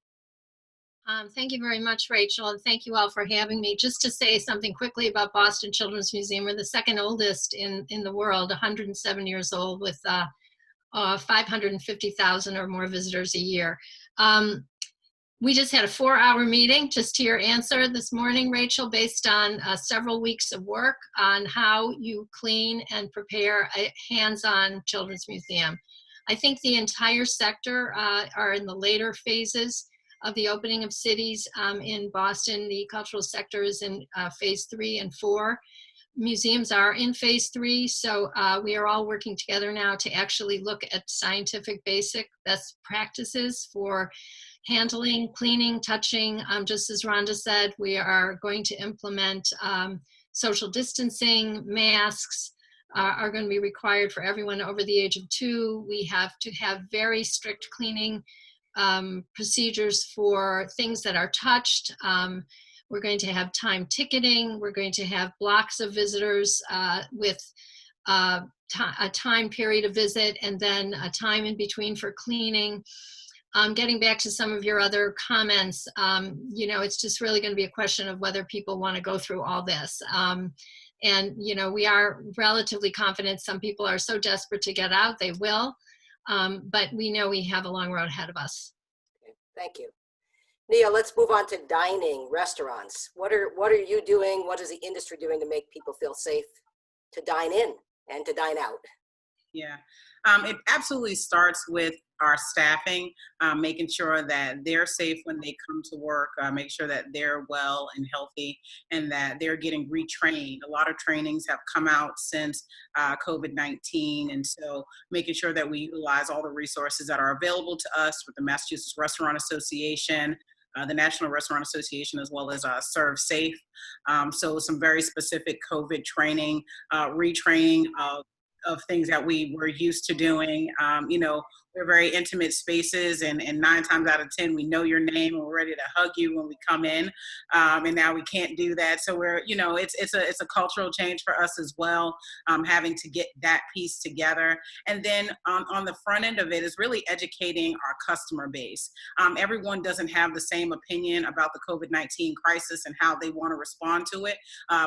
Thank you very much, Rachel, and thank you all for having me. Just to say something quickly about Boston Children's Museum, we're the second oldest in the world, 107 years old, with 550,000 or more visitors a year. We just had a 4-hour meeting, just to your answer this morning, Rachel, based on several weeks of work on how you clean and prepare a hands-on children's museum. I think the entire sector are in the later phases of the opening of cities in Boston. The cultural sector is in phase 3 and 4. Museums are in phase 3, so we are all working together now to actually look at scientific basic best practices for handling, cleaning, touching. Just as Rhonda said, we are going to implement social distancing. Masks are going to be required for everyone over the age of 2. We have to have very strict cleaning procedures for things that are touched. We're going to have time ticketing. We're going to have blocks of visitors with a time period of visit and then a time in between for cleaning. Getting back to some of your other comments, it's just really going to be a question of whether people want to go through all this. And we are relatively confident some people are so desperate to get out, they will. But we know we have a long road ahead of us. Okay, thank you. Nia, let's move on to dining, restaurants. What are you doing? What is the industry doing to make people feel safe to dine in and to dine out? Yeah, it absolutely starts with our staffing, making sure that they're safe when they come to work, make sure that they're well and healthy and that they're getting retrained. A lot of trainings have come out since COVID-19, and so making sure that we utilize all the resources that are available to us with the Massachusetts Restaurant Association, the National Restaurant Association, as well as Serve Safe. So some very specific COVID training, retraining of things that we were used to doing. We're very intimate spaces, and 9 times out of 10, we know your name and we're ready to hug you when we come in. And now we can't do that. So we're, it's a cultural change for us as well, having to get that piece together. And then on the front end of it is really educating our customer base. Everyone doesn't have the same opinion about the COVID-19 crisis and how they want to respond to it.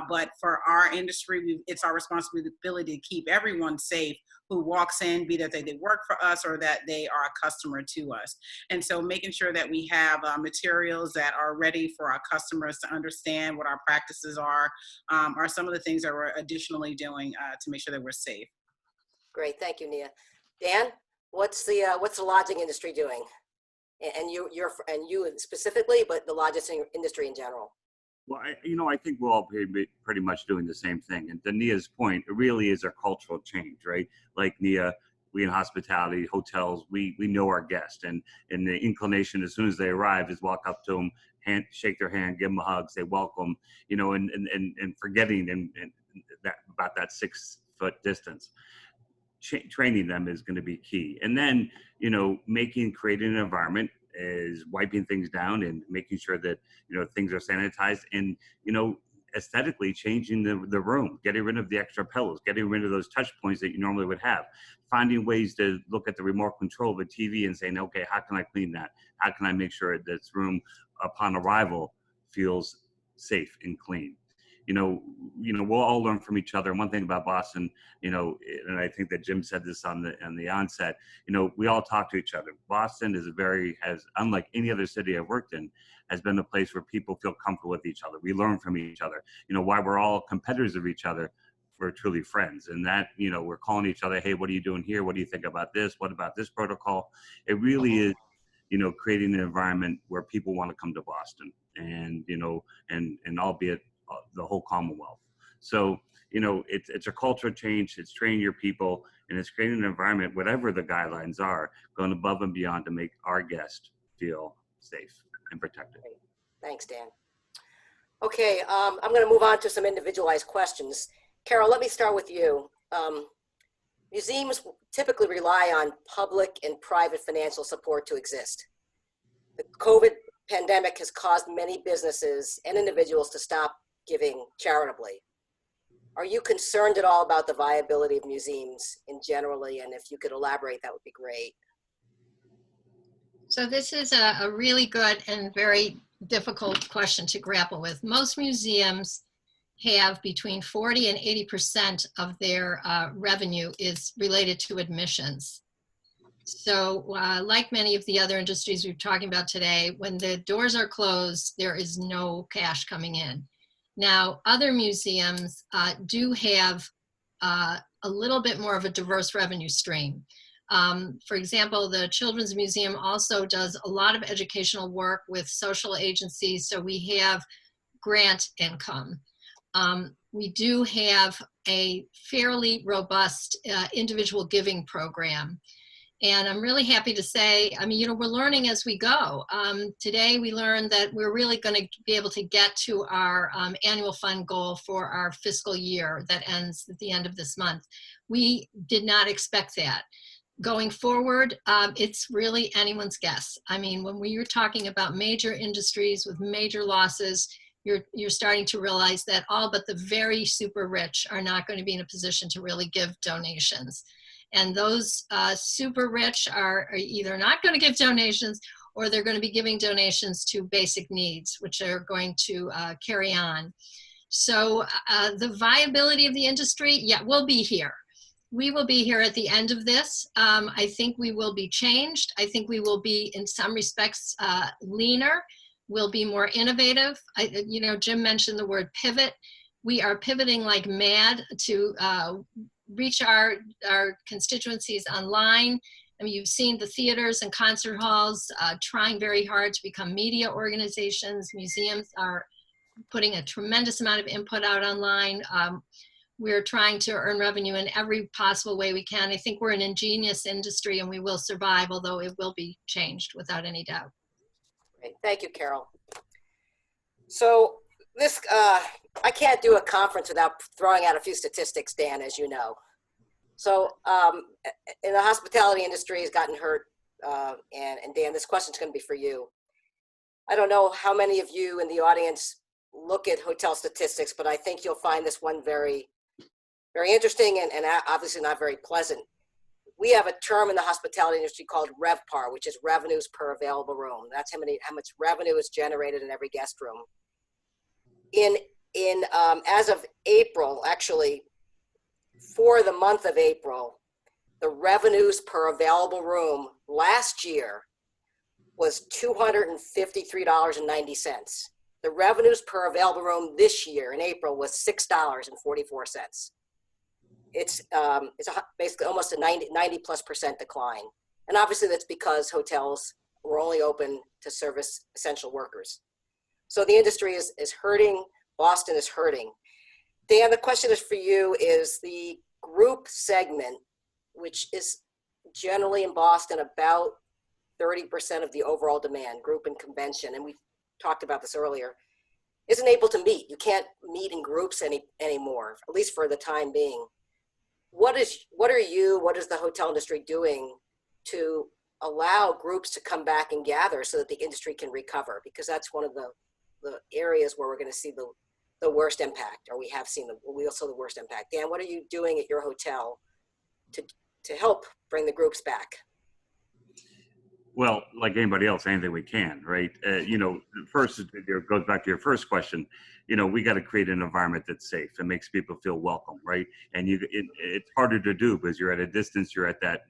But for our industry, it's our responsibility to keep everyone safe who walks in, be that they work for us or that that they are a customer to us. And so making sure that we have materials that are ready for our customers to understand what our practices are some of the things that we're additionally doing to make sure that we're safe. Great, thank you, Nia. Dan, what's the lodging industry doing? And you specifically, but the lodging industry in general. Well, I think we're all pretty much doing the same thing. And to Nia's point, it really is a cultural change, right? Like Nia, we in hospitality, hotels, we know our guests, and the inclination as soon as they arrive is walk up to them, shake their hand, give them a hug, say welcome, and forgetting about that 6 foot distance. Training them is going to be key. And then, creating an environment is wiping things down and making sure that, things are sanitized and, aesthetically changing the room, getting rid of the extra pillows, getting rid of those touch points that you normally would have, finding ways to look at the remote control of a TV and saying, okay, how can I clean that? How can I make sure this room upon arrival feels safe and clean? We'll all learn from each other. And one thing about Boston, and I think that Jim said this on the onset, we all talk to each other. Boston has, unlike any other city I've worked in, has been a place where people feel comfortable with each other. We learn from each other. While we're all competitors of each other, we're truly friends. And that, we're calling each other, hey, what are you doing here? What do you think about this? What about this protocol? It really is, creating an environment where people want to come to Boston and, and albeit the whole Commonwealth. So, it's a cultural change, it's training your people, and it's creating an environment, whatever the guidelines are, going above and beyond to make our guests feel safe and protected. Great. Thanks, Dan. Okay, I'm going to move on to some individualized questions. Carol, let me start with you. Museums typically rely on public and private financial support to exist. The COVID pandemic has caused many businesses and individuals to stop giving charitably. Are you concerned at all about the viability of museums in generally? And if you could elaborate, that would be great. So this is a really good and very difficult question to grapple with. Most museums have between 40 and 80% of their revenue is related to admissions. So like many of the other industries we're talking about today, when the doors are closed, there is no cash coming in. Now, other museums do have a little bit more of a diverse revenue stream. For example, the Children's Museum also does a lot of educational work with social agencies, so we have grant income. We do have a fairly robust individual giving program. And I'm really happy to say, we're learning as we go. Today we learned that we're really going to be able to get to our annual fund goal for our fiscal year that ends at the end of this month. We did not expect that. Going forward, it's really anyone's guess. When we were talking about major industries with major losses, you're starting to realize that all but the very super rich are not going to be in a position to really give donations. And those super rich are either not going to give donations or they're going to be giving donations to basic needs, which are going to carry on. So the viability of the industry, yeah, we'll be here. We will be here at the end of this. I think we will be changed. I think we will be, in some respects, leaner. We'll be more innovative. Jim mentioned the word pivot. We are pivoting like mad to reach our constituencies online. You've seen the theaters and concert halls trying very hard to become media organizations. Museums are putting a tremendous amount of input out online. We're trying to earn revenue in every possible way we can. I think we're an ingenious industry and we will survive, although it will be changed without any doubt. Great. Thank you, Carol. So this, I can't do a conference without throwing out a few statistics, Dan, as you know. So in the hospitality industry has gotten hurt, and Dan, this question's going to be for you. I don't know how many of you in the audience look at hotel statistics, but I think you'll find this one very, very interesting and obviously not very pleasant. We have a term in the hospitality industry called RevPAR, which is revenues per available room. That's how much revenue is generated in every guest room. As of April, actually, for the month of April, the revenues per available room last year was $253.90. The revenues per available room this year in April was $6.44. It's basically almost a 90+% decline. And obviously that's because hotels were only open to service essential workers. So the industry is hurting. Boston is hurting. Dan, the question is for you, is the group segment, which is generally in Boston about 30% of the overall demand, group and convention, and we talked about this earlier, isn't able to meet. You can't meet in groups anymore, at least for the time being. What is the hotel industry doing to allow groups to come back and gather so that the industry can recover? Because that's one of the areas where we're going to see the worst impact, or we have seen the worst impact. Dan, what are you doing at your hotel to help bring the groups back? Well, like anybody else, anything we can, right? First, it goes back to your first question. We got to create an environment that's safe and makes people feel welcome, right? And it's harder to do because you're at a distance. You're at the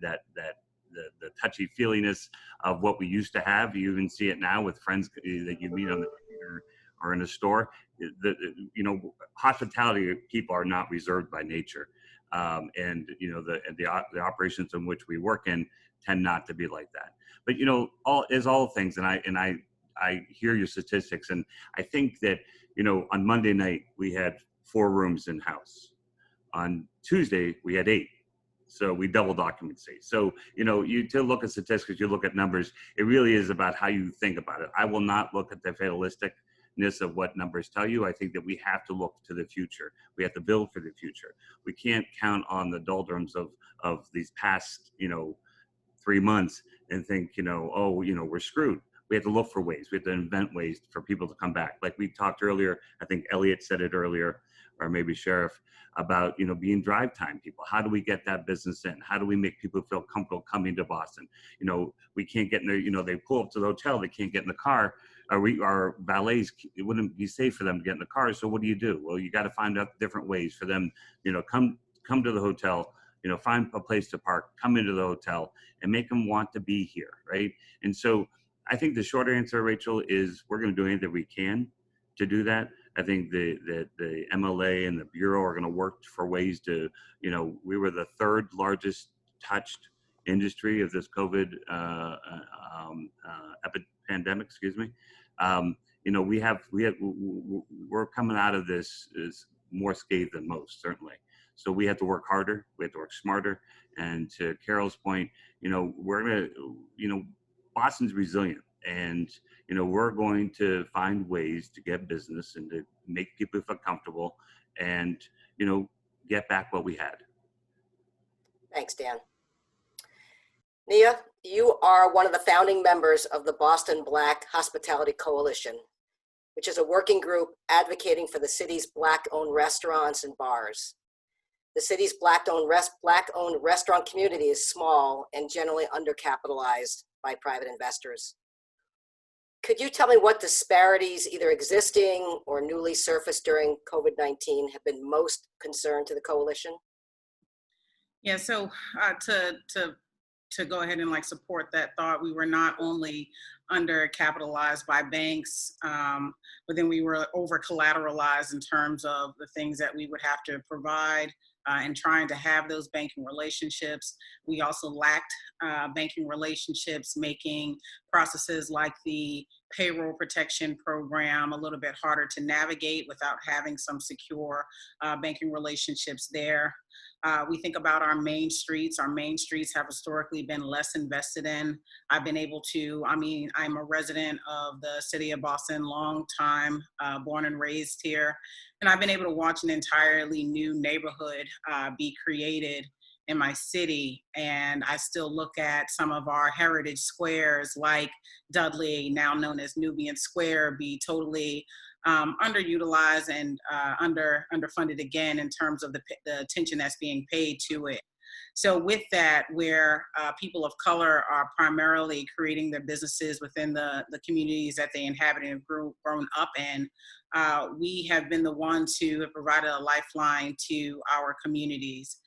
touchy feeliness of what we used to have. You even see it now with friends that you meet on the computer or in a store. Hospitality people are not reserved by nature, and the operations in which we work in tend not to be like that. But all things, and I hear your statistics, and I think that on Monday night we had 4 rooms in house. On Tuesday we had 8, so we doubled occupancy. So to look at statistics, you look at numbers. It really is about how you think about it. I will not look at the fatalisticness of what numbers tell you. I think that we have to look to the future. We have to build for the future. We can't count on the doldrums of these past 3 months and think, we're screwed. We have to look for ways. We have to invent ways for people to come back. Like we talked earlier, I think Elliot said it earlier, or maybe Sheriff, about, being drive time people. How do we get that business in? How do we make people feel comfortable coming to Boston? We can't get in there, they pull up to the hotel, they can't get in the car. Our valets, it wouldn't be safe for them to get in the car. So what do? Well, you got to find out different ways for them, come to the hotel, find a place to park, come into the hotel, and make them want to be here, right? And so I think the short answer, Rachel, is we're going to do anything we can to do that. I think the MLA and the Bureau are going to work for ways to, we were the 3rd largest touched industry of this COVID pandemic, we're coming out of this is more scathed than most, certainly. So we have to work harder, we have to work smarter. And to Carol's point, we're going to, Boston's resilient, and, we're going to find ways to get business and to make people feel comfortable and, get back what we had. Thanks, Dan. Nia, you are one of the founding members of the Boston Black Hospitality Coalition, which is a working group advocating for the city's Black-owned restaurants and bars. The city's Black-owned restaurant community is small and generally undercapitalized by private investors. Could you tell me what disparities, either existing or newly surfaced during COVID-19, have been most concern to the coalition? Yeah, so to go ahead and support that thought, we were not only undercapitalized by banks, but then we were over collateralized in terms of the things that we would have to provide and trying to have those banking relationships. We also lacked banking relationships, making processes like the payroll protection program a little bit harder to navigate without having some secure banking relationships there. We think about our main streets. Our main streets have historically been less invested in. I'm a resident of the city of Boston, long time, born and raised here. And I've been able to watch an entirely new neighborhood be created in my city. And I still look at some of our heritage squares like Dudley, now known as Nubian Square, be totally underutilized and underfunded again in terms of the attention that's being paid to it. So with that, where people of color are primarily creating their businesses within the communities that they inhabit and have grown up in, we have been the ones who have provided a lifeline to our communities.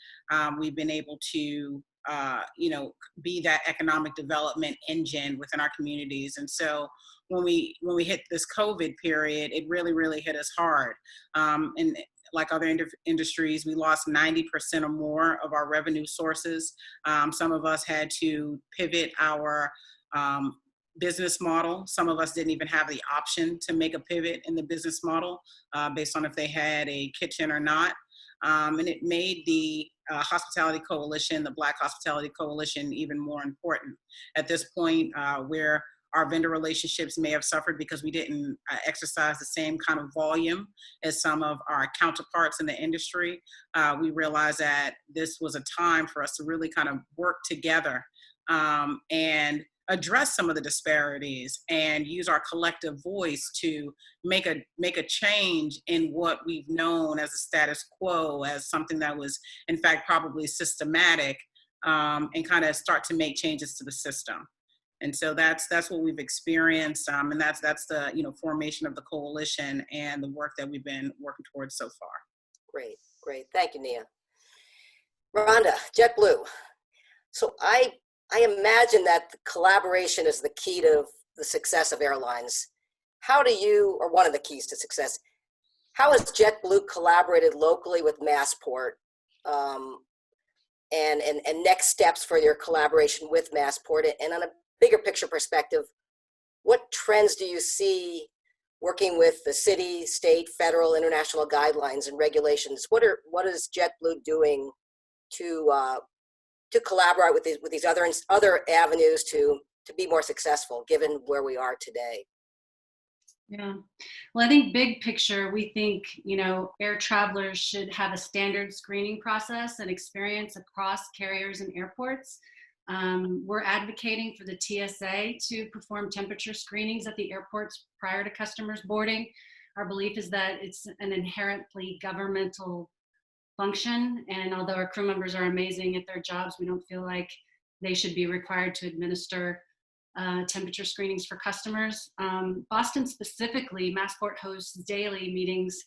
We've been able to be that economic development engine within our communities. And so when we hit this COVID period, it really hit us hard. And like other industries, we lost 90% or more of our revenue sources. Some of us had to pivot our business model. Some of us didn't even have the option to make a pivot in the business model based on if they had a kitchen or not. And it made the Hospitality Coalition, the Black Hospitality Coalition, even more important. At this point, where our vendor relationships may have suffered because we didn't exercise the same kind of volume as some of our counterparts in the industry, we realized that this was a time for us to really kind of work together and address some of the disparities and use our collective voice to make a change in what we've known as a status quo, as something that was in fact probably systematic, and kind of start to make changes to the system. And so that's what we've experienced, and that's the formation of the coalition and the work that we've been working towards so far. Great, thank you, Nia. Rhonda, JetBlue. So I imagine that the collaboration is the key to the success of airlines. How do you, or one of the keys to success, how has JetBlue collaborated locally with Massport, and next steps for your collaboration with Massport? And on a bigger picture perspective, what trends do you see working with the city, state, federal, international guidelines and regulations? What is JetBlue doing to collaborate with these other avenues to be more successful, given where we are today? Yeah, well, I think big picture, we think, air travelers should have a standard screening process and experience across carriers and airports. We're advocating for the TSA to perform temperature screenings at the airports prior to customers boarding. Our belief is that it's an inherently governmental function, and although our crew members are amazing at their jobs, we don't feel like they should be required to administer temperature screenings for customers. Boston specifically, Massport hosts daily meetings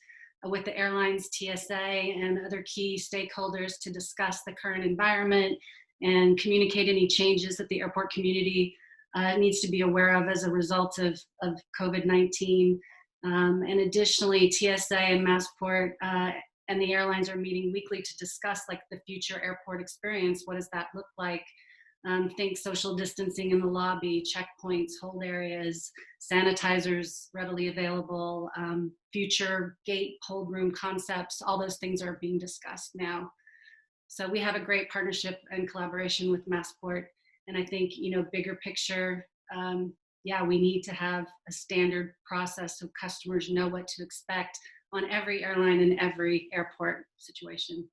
with the airlines, TSA, and other key stakeholders to discuss the current environment and communicate any changes that the airport community needs to be aware of as a result of COVID-19. And additionally, TSA and Massport and the airlines are meeting weekly to discuss the future airport experience. What does that look like? Think social distancing in the lobby, checkpoints, hold areas, sanitizers readily available, future gate hold room concepts. All those things are being discussed now. So we have a great partnership and collaboration with Massport. And I think, bigger picture, we need to have a standard process so customers know what to expect on every airline and every airport situation.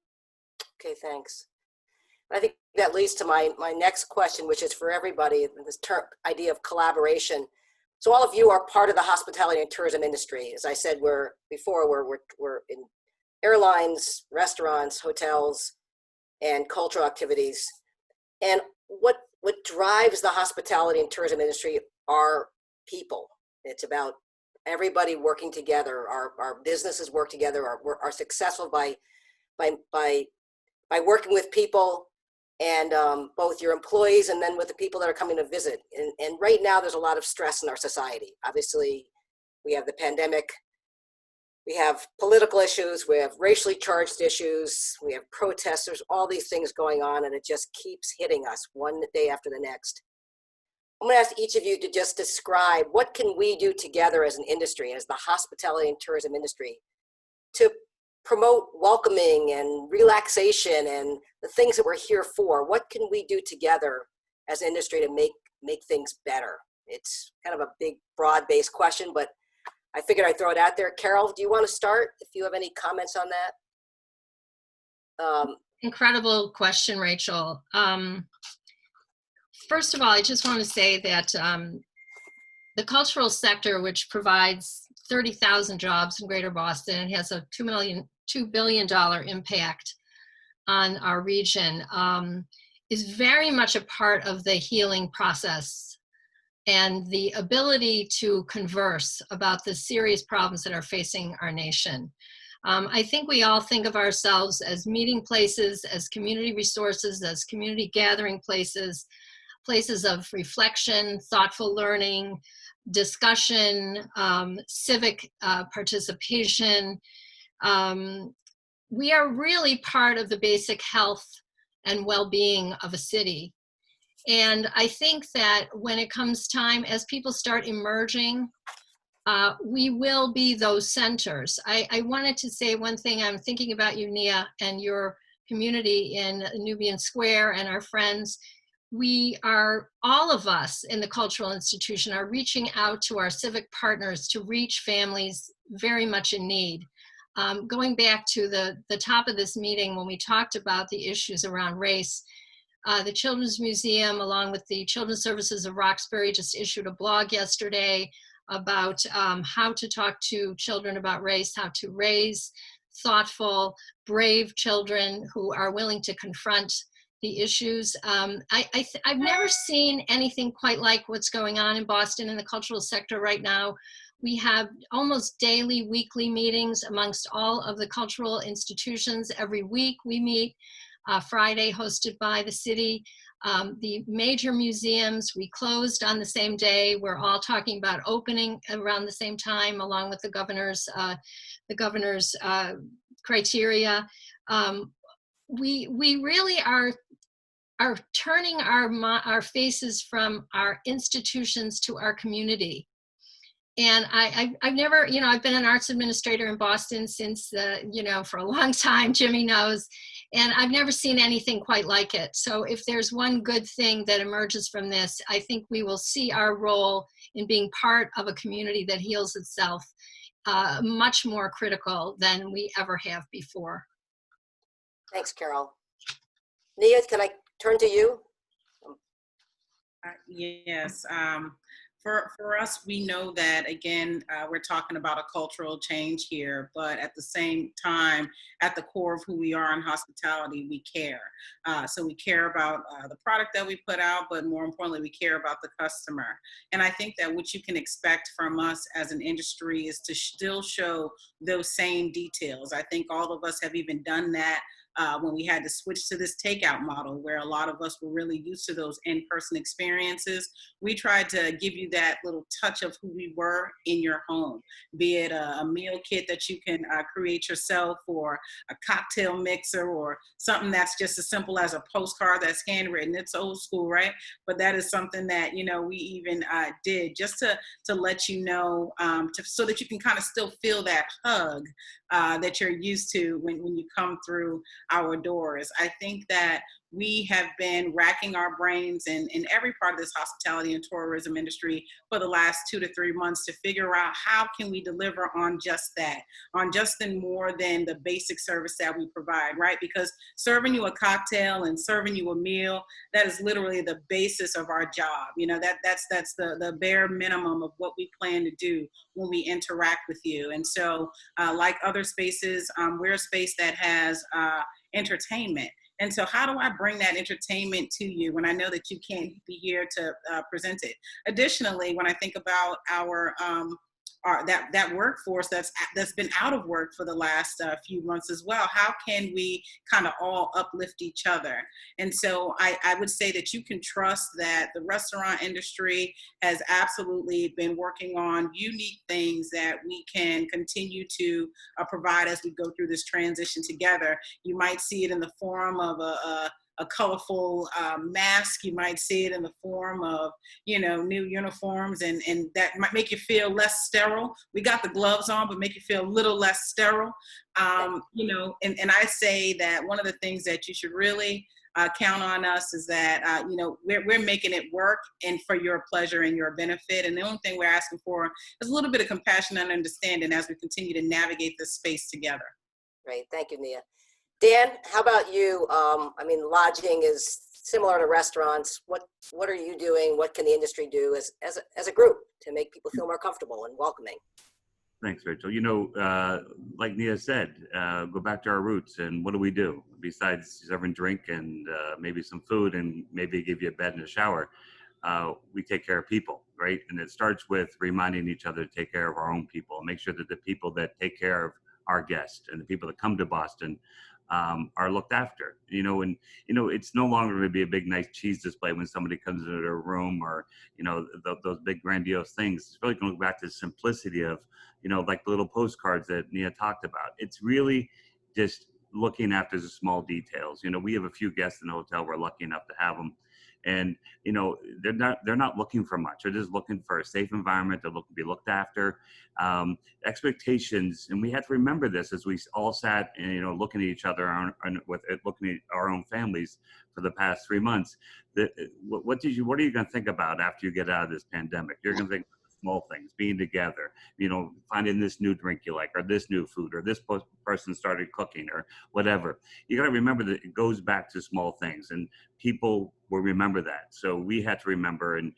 Okay, thanks. I think that leads to my next question, which is for everybody, this idea of collaboration. So all of you are part of the hospitality and tourism industry. As I said, we're in airlines, restaurants, hotels, and cultural activities. And what drives the hospitality and tourism industry are people. It's about everybody working together. Our businesses work together, are successful by working with people, and both your employees and then with the people that are coming to visit. And right now there's a lot of stress in our society. Obviously, we have the pandemic, we have political issues, we have racially charged issues, we have protests, there's all these things going on, and it just keeps hitting us one day after the next. I'm gonna ask each of you to just describe what can we do together as an industry, as the hospitality and tourism industry, to promote welcoming and relaxation and the things that we're here for. What can we do together as an industry to make things better? It's kind of a big, broad-based question, but I figured I'd throw it out there. Carol, do you want to start, if you have any comments on that? Incredible question, Rachel. First of all, I just want to say that the cultural sector, which provides 30,000 jobs in Greater Boston and has a $2 billion impact on our region, is very much a part of the healing process and the ability to converse about the serious problems that are facing our nation. I think we all think of ourselves as meeting places, as community resources, as community gathering places, places of reflection, thoughtful learning, discussion, civic participation. We are really part of the basic health and well-being of a city. And I think that when it comes time, as people start emerging, we will be those centers. I wanted to say one thing. I'm thinking about you, Nia, and your community in Nubian Square and our friends. We are, all of us in the cultural institution are reaching out to our civic partners to reach families very much in need. Going back to the top of this meeting when we talked about the issues around race, the Children's Museum, along with the Children's Services of Roxbury, just issued a blog yesterday about how to talk to children about race, how to raise thoughtful, brave children who are willing to confront the issues. I've never seen anything quite like what's going on in Boston in the cultural sector right now. We have almost daily, weekly meetings amongst all of the cultural institutions. Every week we meet, Friday hosted by the city. The major museums, we closed on the same day. We're all talking about opening around the same time, along with the governor's criteria. We really are turning our faces from our institutions to our community. And I've never, I've been an arts administrator in Boston since for a long time, Jimmy knows, and I've never seen anything quite like it. So if there's one good thing that emerges from this, I think we will see our role in being part of a community that heals itself much more critical than we ever have before. Thanks, Carol. Nia, can I turn to you? Yes. For us, we know that, again, we're talking about a cultural change here, but at the same time, at the core of who we are in hospitality, we care. So we care about the product that we put out, but more importantly, we care about the customer. And I think that what you can expect from us as an industry is to still show those same details. I think all of us have even done that when we had to switch to this takeout model, where a lot of us were really used to those in-person experiences. We tried to give you that little touch of who we were in your home, be it a meal kit that you can create yourself, or a cocktail mixer, or something that's just as simple as a postcard that's handwritten. It's old school, right? But that is something that, we even did just to let you know, so that you can kind of still feel that hug that you're used to when you come through our doors. I think that we have been racking our brains in every part of this hospitality and tourism industry for the last 2 to 3 months to figure out how can we deliver on just that, on just more than the basic service that we provide, right? Because serving you a cocktail and serving you a meal, that is literally the basis of our job. That's the bare minimum of what we plan to do when we interact with you. And so like other spaces, we're a space that has entertainment. And so how do I bring that entertainment to you when I know that you can't be here to present it? Additionally, when I think about our that workforce that's been out of work for the last few months as well, how can we kind of all uplift each other? And so I would say that you can trust that the restaurant industry has absolutely been working on unique things that we can continue to provide as we go through this transition together. You might see it in the form of a colorful mask. You might see it in the form of, new uniforms, and that might make you feel less sterile. We got the gloves on, but make you feel a little less sterile. And I say that one of the things that you should really count on us is that, we're making it work and for your pleasure and your benefit. And the only thing we're asking for is a little bit of compassion and understanding as we continue to navigate this space together. Great, thank you, Nia. Dan, how about you? Lodging is similar to restaurants. What are you doing? What can the industry do as a group to make people feel more comfortable and welcoming? Thanks, Rachel. Like Nia said, go back to our roots. And what do? Besides serving drink and maybe some food and maybe give you a bed and a shower, we take care of people, right? And it starts with reminding each other to take care of our own people, make sure that the people that take care of our guests and the people that come to Boston are looked after, and it's no longer going to be a big nice cheese display when somebody comes into their room, or those big grandiose things. It's really going to go back to the simplicity of like the little postcards that Nia talked about. It's really just looking after the small details. We have a few guests in the hotel, we're lucky enough to have them, and they're not looking for much. They're just looking for a safe environment. They're looking to be looked after. Expectations, and we have to remember this as we all sat and looking at each other looking at our own families for the past 3 months. What are you going to think about after you get out of this pandemic? You're going to think small things, being together, finding this new drink you like, or this new food, or this person started cooking, or whatever. You got to remember that it goes back to small things, and people will remember that. So we had to remember, and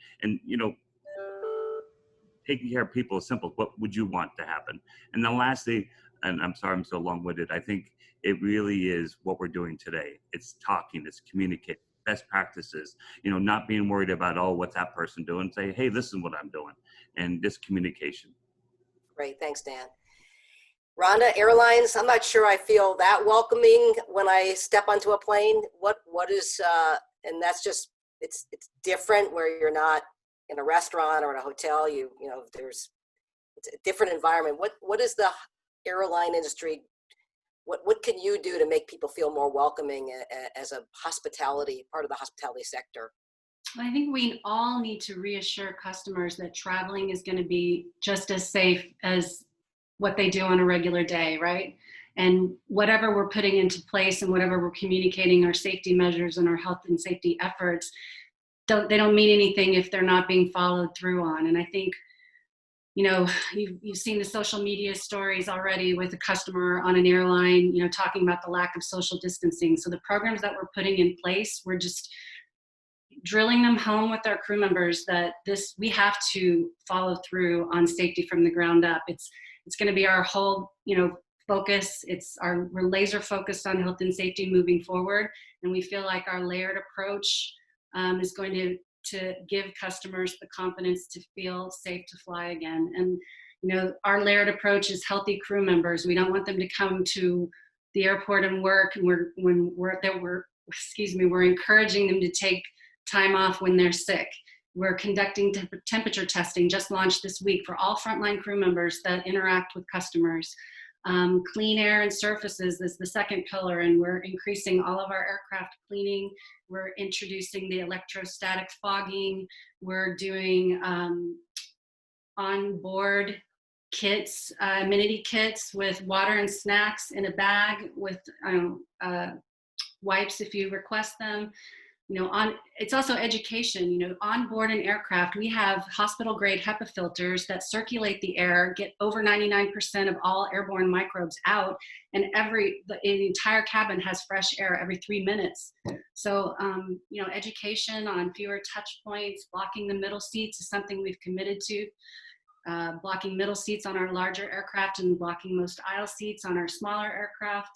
taking care of people is simple. What would you want to happen? And then lastly, and I'm sorry I'm so long-winded, I think it really is what we're doing today. It's talking, it's communicating, best practices, not being worried about, oh, what's that person doing? Say, hey, this is what I'm doing. And this communication. Great, thanks, Dan. Rhonda, airlines, I'm not sure I feel that welcoming when I step onto a plane. What is, and that's just, it's different where you're not in a restaurant or in a hotel. It's a different environment. What is the airline industry? What can you do to make people feel more welcoming as a part of the hospitality sector? I think we all need to reassure customers that traveling is going to be just as safe as what they do on a regular day, right? And whatever we're putting into place and whatever we're communicating, our safety measures and our health and safety efforts, they don't mean anything if they're not being followed through on. And I think, you've seen the social media stories already with a customer on an airline, talking about the lack of social distancing. So the programs that we're putting in place, we're just drilling them home with our crew members that we have to follow through on safety from the ground up. It's going to be our whole, focus. We're laser focused on health and safety moving forward. And we feel like our layered approach is going to give customers the confidence to feel safe to fly again. And, our layered approach is healthy crew members. We don't want them to come to the airport and work. And we're encouraging them to take time off when they're sick. We're conducting temperature testing, just launched this week, for all frontline crew members that interact with customers. Clean air and surfaces is the second pillar, and we're increasing all of our aircraft cleaning. We're introducing the electrostatic fogging. We're doing on-board kits, amenity kits with water and snacks in a bag with wipes if you request them. It's also education. On board an aircraft, we have hospital grade HEPA filters that circulate the air, get over 99% of all airborne microbes out, and the entire cabin has fresh air every 3 minutes. So, education on fewer touch points, blocking the middle seats is something we've committed to. Blocking middle seats on our larger aircraft and blocking most aisle seats on our smaller aircraft.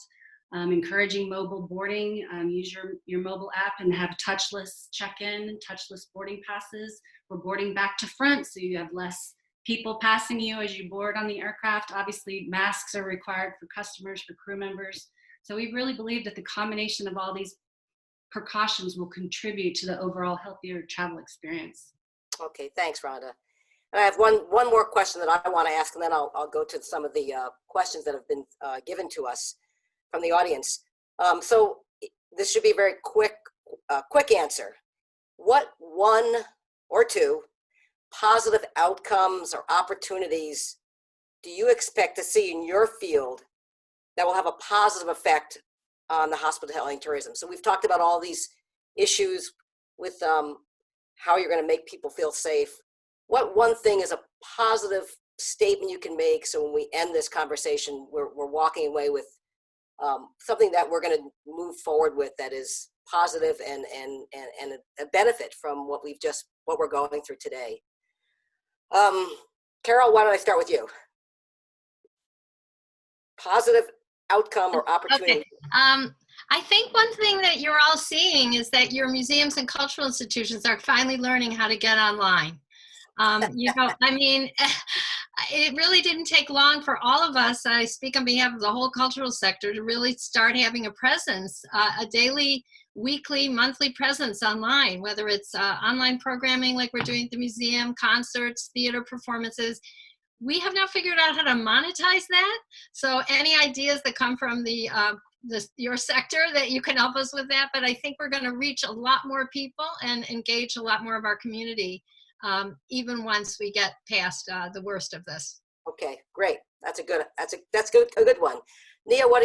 Encouraging mobile boarding, use your mobile app and have touchless check-in, touchless boarding passes. We're boarding back to front, so you have less people passing you as you board on the aircraft. Obviously, masks are required for customers, for crew members. So we really believe that the combination of all these precautions will contribute to the overall healthier travel experience. Okay, thanks, Rhonda. And I have one more question that I want to ask, and then I'll go to some of the questions that have been given to us from the audience. So this should be a very quick answer. What one or two positive outcomes or opportunities do you expect to see in your field that will have a positive effect on the hospitality and tourism? So we've talked about all these issues with how you're going to make people feel safe. What one thing is a positive statement you can make so when we end this conversation, we're walking away with something that we're going to move forward with that is positive and a benefit from what we're going through today. Carol, why don't I start with you? Positive outcome or opportunity. Okay. I think one thing that you're all seeing is that your museums and cultural institutions are finally learning how to get online. it really didn't take long for all of us, I speak on behalf of the whole cultural sector, to really start having a presence, a daily, weekly, monthly presence online, whether it's online programming like we're doing at the museum, concerts, theater performances. We have now figured out how to monetize that. So any ideas that come from your sector that you can help us with that, but I think we're going to reach a lot more people and engage a lot more of our community, even once we get past the worst of this. Okay, great. That's a good one. Nia, what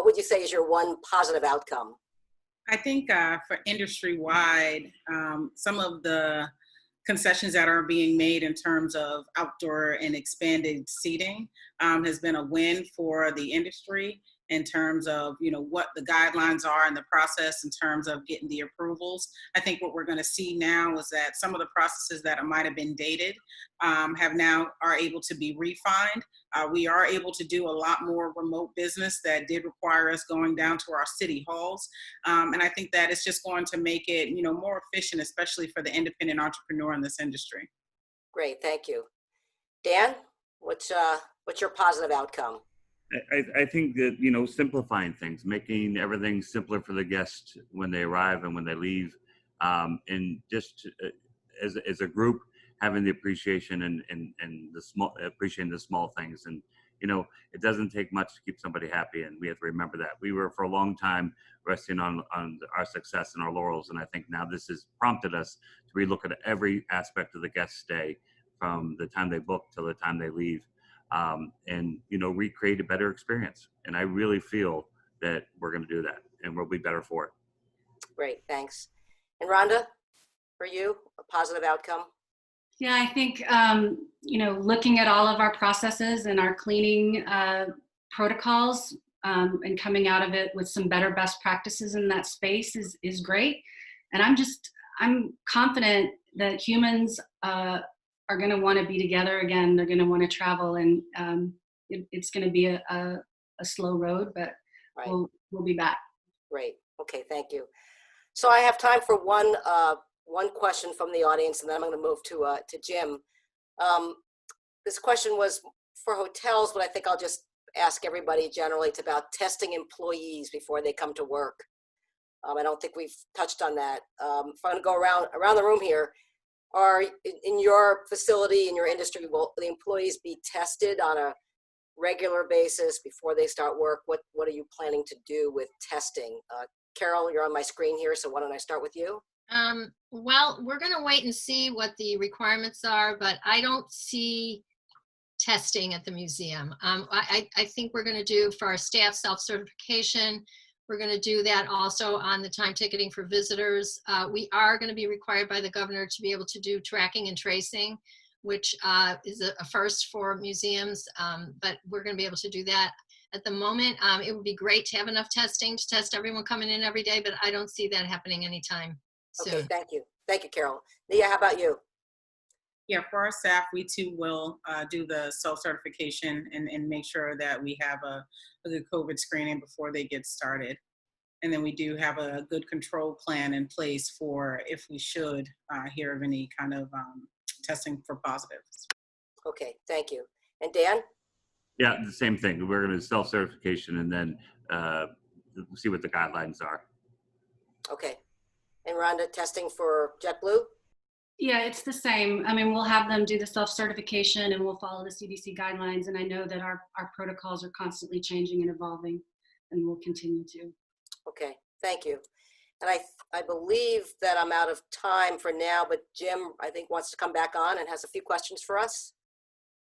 would you say is your one positive outcome? I think for industry-wide, some of the concessions that are being made in terms of outdoor and expanded seating has been a win for the industry in terms of, what the guidelines are and the process in terms of getting the approvals. I think what we're going to see now is that some of the processes that might have been dated are able to be refined. We are able to do a lot more remote business that did require us going down to our city halls. And I think that it's just going to make it, more efficient, especially for the independent entrepreneur in this industry. Great, thank you. Dan, what's your positive outcome? I think that, simplifying things, making everything simpler for the guests when they arrive and when they leave, and just as a group, having the appreciation and appreciating the small things. And, it doesn't take much to keep somebody happy, and we have to remember that. We were for a long time resting on our success and our laurels, and I think now this has prompted us to relook at every aspect of the guest stay, from the time they book till the time they leave. And recreate a better experience. And I really feel that we're going to do that, and we'll be better for it. Great, thanks. And Rhonda, for you, a positive outcome? Yeah, I think, looking at all of our processes and our cleaning protocols and coming out of it with some better best practices in that space is great. And I'm confident that humans are going to want to be together again. They're going to want to travel, and it's going to be a slow road, but right. we'll be back. Great. Okay, thank you. So I have time for one question from the audience, and then I'm going to move to Jim. This question was for hotels, but I think I'll just ask everybody generally. It's about testing employees before they come to work. I don't think we've touched on that. If I'm going to go around the room here, are in your facility, in your industry, will the employees be tested on a regular basis before they start work? What are you planning to do with testing? Carol, you're on my screen here, so why don't I start with you? Well, we're going to wait and see what the requirements are, but I don't see testing at the museum. I think we're going to do for our staff self-certification. We're going to do that also on the time ticketing for visitors. We are going to be required by the governor to be able to do tracking and tracing, which is a first for museums, but we're going to be able to do that. At the moment, it would be great to have enough testing to test everyone coming in every day, but I don't see that happening anytime soon. Okay, thank you. Thank you, Carol. Nia, how about you? Yeah, for our staff, we too will do the self-certification and make sure that we have a good COVID screening before they get started. And then we do have a good control plan in place for if we should hear of any kind of testing for positives. Okay, thank you. And Dan? Yeah, the same thing. We're going to do self-certification and then see what the guidelines are. Okay. And Rhonda, testing for JetBlue? Yeah, it's the same. I mean, we'll have them do the self-certification and we'll follow the CDC guidelines. And I know that our protocols are constantly changing and evolving, and we'll continue to. Okay, thank you. And I believe that I'm out of time for now, but Jim, I think, wants to come back on and has a few questions for us.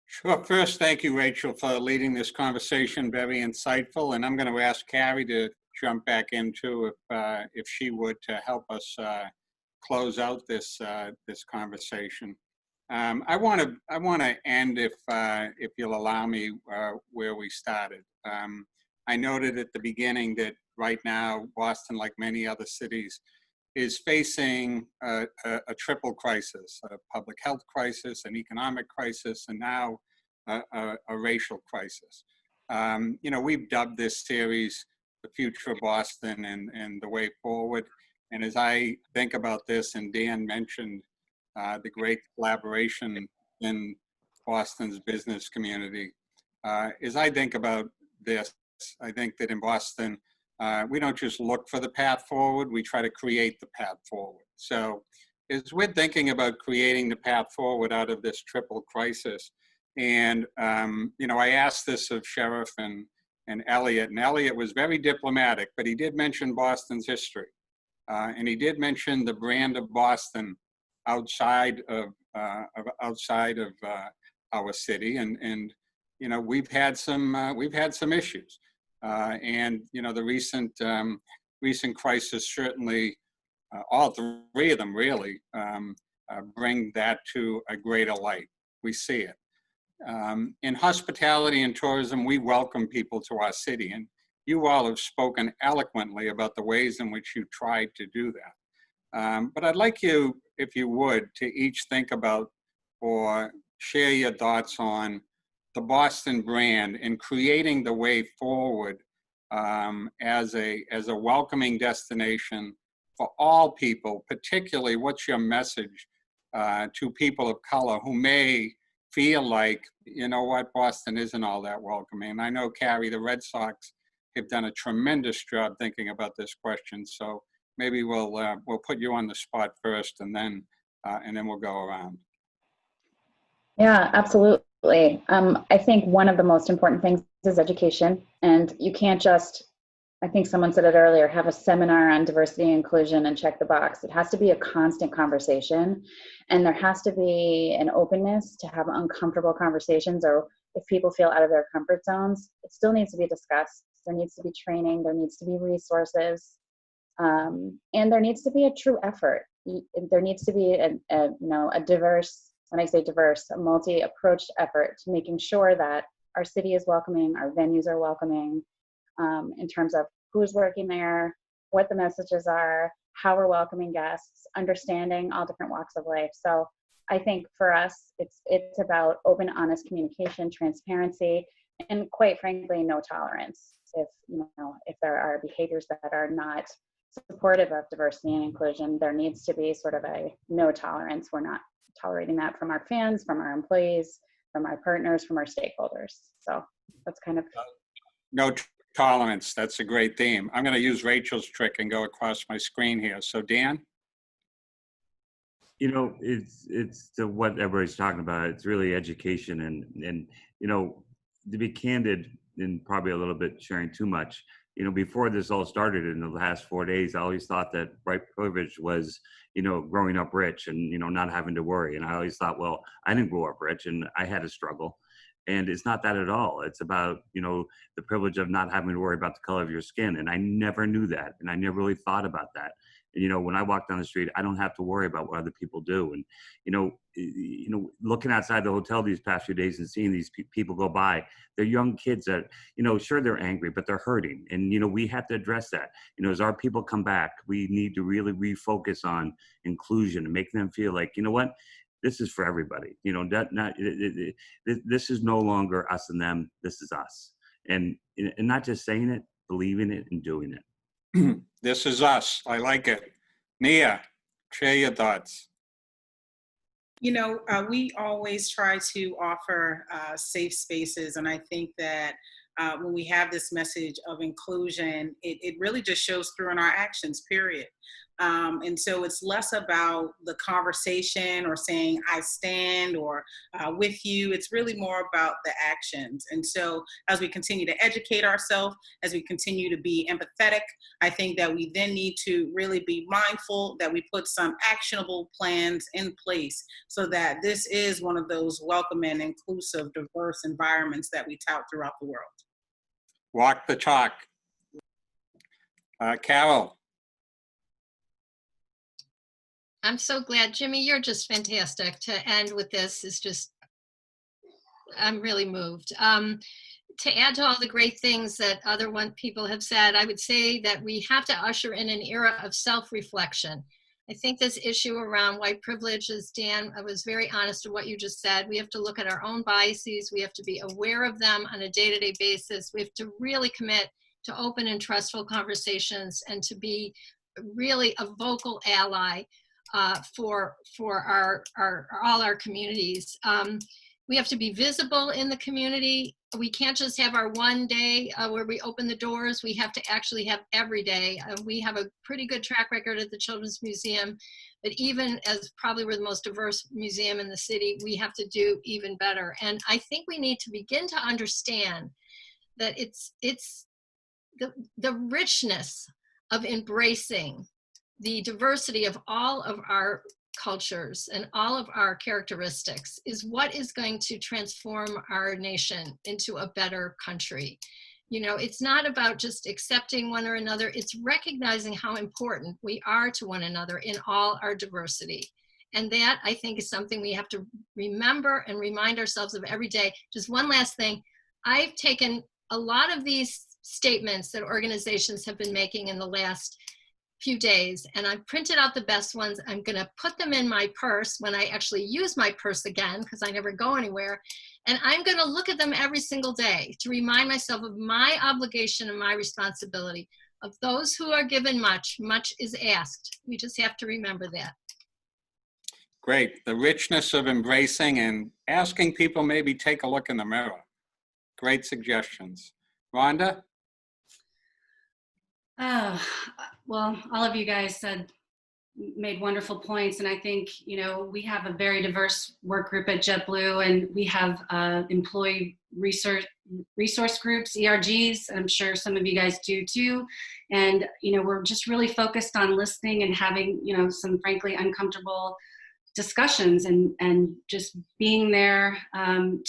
Sure. First, thank you, Rachel, for leading this conversation. Very insightful. And I'm going to ask Carrie to jump back into if she would, to help us close out this conversation. I want to end, if you'll allow me, where we started. I noted at the beginning that right now Boston, like many other cities, is facing a triple crisis: a public health crisis, an economic crisis, and now a racial crisis. We've dubbed this series "The Future of Boston" and the way forward. And as I think about this, and Dan mentioned the great collaboration in Boston's business community. As I think about this, I think that in Boston, we don't just look for the path forward, we try to create the path forward. So as we're thinking about creating the path forward out of this triple crisis, and I asked this of Sheriff and Elliot, and Elliot was very diplomatic, but he did mention Boston's history. And he did mention the brand of Boston outside of our city, and we've had some issues, and the recent crisis certainly, all three of them really bring that to a greater light. We see it. In hospitality and tourism, we welcome people to our city, and you all have spoken eloquently about the ways in which you tried to do that. But I'd like you, if you would, to each think about or share your thoughts on the Boston brand in creating the way forward as a welcoming destination for all people, particularly what's your message to people of color who may feel like, Boston isn't all that welcoming. And I know, Carrie, the Red Sox have done a tremendous job thinking about this question. So maybe we'll put you on the spot first, and then we'll go around. Yeah, absolutely. I think one of the most important things is education, and you can't just, I think someone said it earlier, have a seminar on diversity and inclusion and check the box. It has to be a constant conversation, and there has to be an openness to have uncomfortable conversations, or if people feel out of their comfort zones, it still needs to be discussed. There needs to be training, there needs to be resources, and there needs to be a true effort. There needs to be a diverse, when I say diverse, a multi-approach effort to making sure that our city is welcoming, our venues are welcoming, in terms of who's working there, what the messages are, how we're welcoming guests, understanding all different walks of life. So I think for us, it's about open, honest communication, transparency, and quite frankly, no tolerance. If there are behaviors that are not supportive of diversity and inclusion, there needs to be sort of a no tolerance. We're not tolerating that from our fans, from our employees, from our partners, from our stakeholders. So that's kind of no tolerance. That's a great theme. I'm going to use Rachel's trick and go across my screen here. So Dan? It's to what everybody's talking about. It's really education and to be candid and probably a little bit sharing too much. Before this all started in the last 4 days, I always thought that white privilege was, growing up rich and, not having to worry. And I always thought, well, I didn't grow up rich and I had a struggle. And it's not that at all. It's about, the privilege of not having to worry about the color of your skin. And I never knew that. And I never really thought about that. And, when I walk down the street, I don't have to worry about what other people do. And, looking outside the hotel these past few days and seeing these people go by, they're young kids that, sure, they're angry, but they're hurting. And, we have to address that. As our people come back, we need to really refocus on inclusion and make them feel like, this is for everybody. This is no longer us and them. This is us. And not just saying it, believing it and doing it. This is us. I like it. Nia, share your thoughts. We always try to offer safe spaces. And I think that when we have this message of inclusion, it really just shows through in our actions, period. And so it's less about the conversation or saying I stand or with you. It's really more about the actions. And so as we continue to educate ourselves, as we continue to be empathetic, I think that we then need to really be mindful that we put some actionable plans in place so that this is one of those welcoming, inclusive, diverse environments that we tout throughout the world. Walk the talk. Carol. I'm so glad, Jimmy, you're just fantastic. To end with this is just, I'm really moved. To add to all the great things that other people have said, I would say that we have to usher in an era of self-reflection. I think this issue around white privilege, as Dan, I was very honest with what you just said. We have to look at our own biases. We have to be aware of them on a day-to-day basis. We have to really commit to open and trustful conversations and to be really a vocal ally for all our communities. We have to be visible in the community. We can't just have our one day where we open the doors. We have to actually have every day. We have a pretty good track record at the Children's Museum, but even as probably we're the most diverse museum in the city, we have to do even better. And I think we need to begin to understand that it's the richness of embracing the diversity of all of our cultures and all of our characteristics is what is going to transform our nation into a better country. You know, it's not about just accepting one or another, it's recognizing how important we are to one another in all our diversity. And that, I think, is something we have to remember and remind ourselves of every day. Just one last thing, I've taken a lot of these statements that organizations have been making in the last few days, and I've printed out the best ones. I'm going to put them in my purse when I actually use my purse again, because I never go anywhere. And I'm going to look at them every single day to remind myself of my obligation and my responsibility. Of those who are given much, much is asked. We just have to remember that. Great. The richness of embracing and asking people maybe take a look in the mirror. Great suggestions. Rhonda? Well, all of you guys made wonderful points, and I think, you know, we have a very diverse work group at JetBlue, and we have employee resource groups, ERGs. I'm sure some of you guys do too. And, you know, we're just really focused on listening and having, you know, some frankly uncomfortable discussions and just being there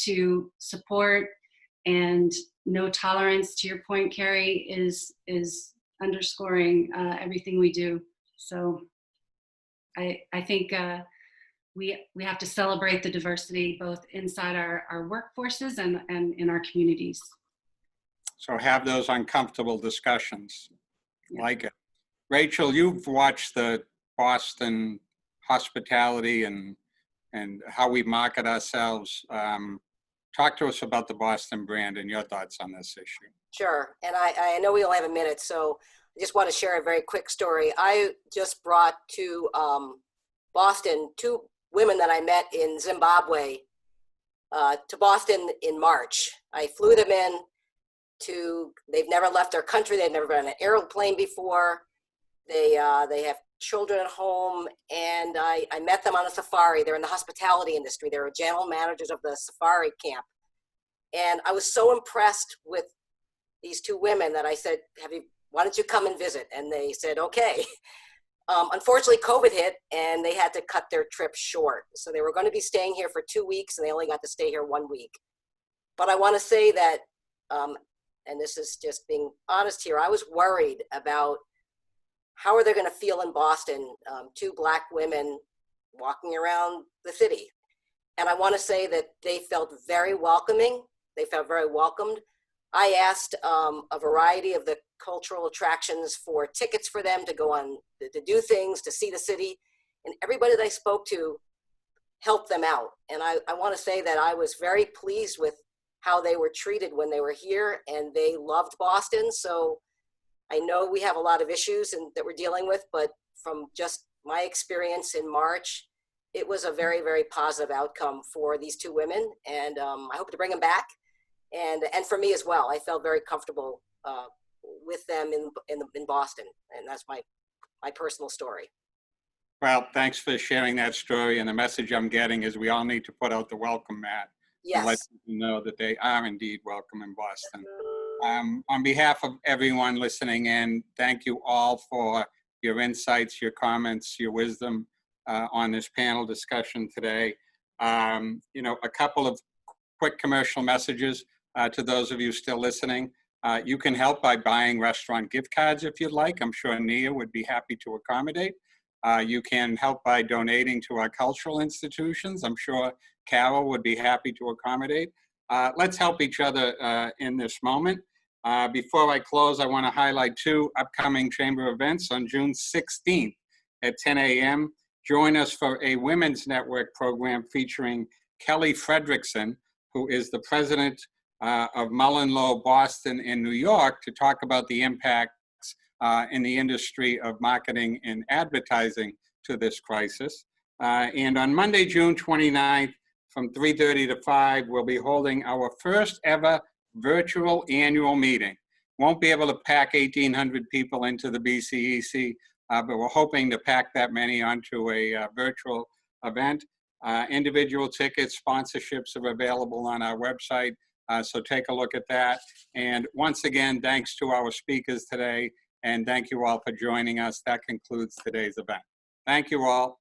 to support. And no tolerance, to your point, Carrie, is underscoring everything we do. So I think we have to celebrate the diversity both inside our workforces and in our communities. So have those uncomfortable discussions. Yeah. Like it. Rachel, you've watched the Boston hospitality and how we market ourselves. Talk to us about the Boston brand and your thoughts on this issue. Sure, and I know we only have a minute, so I just want to share a very quick story. I just brought to Boston 2 women that I met in Zimbabwe to Boston in March. I flew them in they've never left their country, they've never been on an airplane before, they have children at home, and I met them on a safari. They're in the hospitality industry. They're general managers of the safari camp. And I was so impressed with these 2 women that I said, why don't you come and visit? And they said, okay. Unfortunately, COVID hit and they had to cut their trip short. So they were going to be staying here for 2 weeks and they only got to stay here 1 week. But I want to say that, and this is just being honest here, I was worried about how are they going to feel in Boston, 2 Black women walking around the city. And I want to say that they felt very welcoming. They felt very welcomed. I asked a variety of the cultural attractions for tickets for them to go on, to do things, to see the city. And everybody that I spoke to helped them out. And I want to say that I was very pleased with how they were treated when they were here, and they loved Boston. So I know we have a lot of issues that we're dealing with, but from just my experience in March, it was a very, very positive outcome for these 2 women. And I hope to bring them back. And for me as well, I felt very comfortable with them in Boston. And that's my personal story. Well, thanks for sharing that story. And the message I'm getting is we all need to put out the welcome mat. Yes. And let people know that they are indeed welcome in Boston. On behalf of everyone listening in, thank you all for your insights, your comments, your wisdom on this panel discussion today. You know, a couple of quick commercial messages to those of you still listening. You can help by buying restaurant gift cards if you'd like. I'm sure Nia would be happy to accommodate. You can help by donating to our cultural institutions. I'm sure Carol would be happy to accommodate. Let's help each other in this moment. Before I close, I want to highlight 2 upcoming Chamber events on June 16th at 10 a.m. Join us for a Women's Network program featuring Kelly Fredrickson, who is the president of Mullen-Lowe Boston in New York, to talk about the impacts in the industry of marketing and advertising to this crisis. And on Monday, June 29th, from 3:30 to 5, we'll be holding our first ever virtual annual meeting. Won't be able to pack 1,800 people into the BCEC, but we're hoping to pack that many onto a virtual event. Individual tickets, sponsorships are available on our website, so take a look at that. And once again, thanks to our speakers today, and thank you all for joining us. That concludes today's event. Thank you all.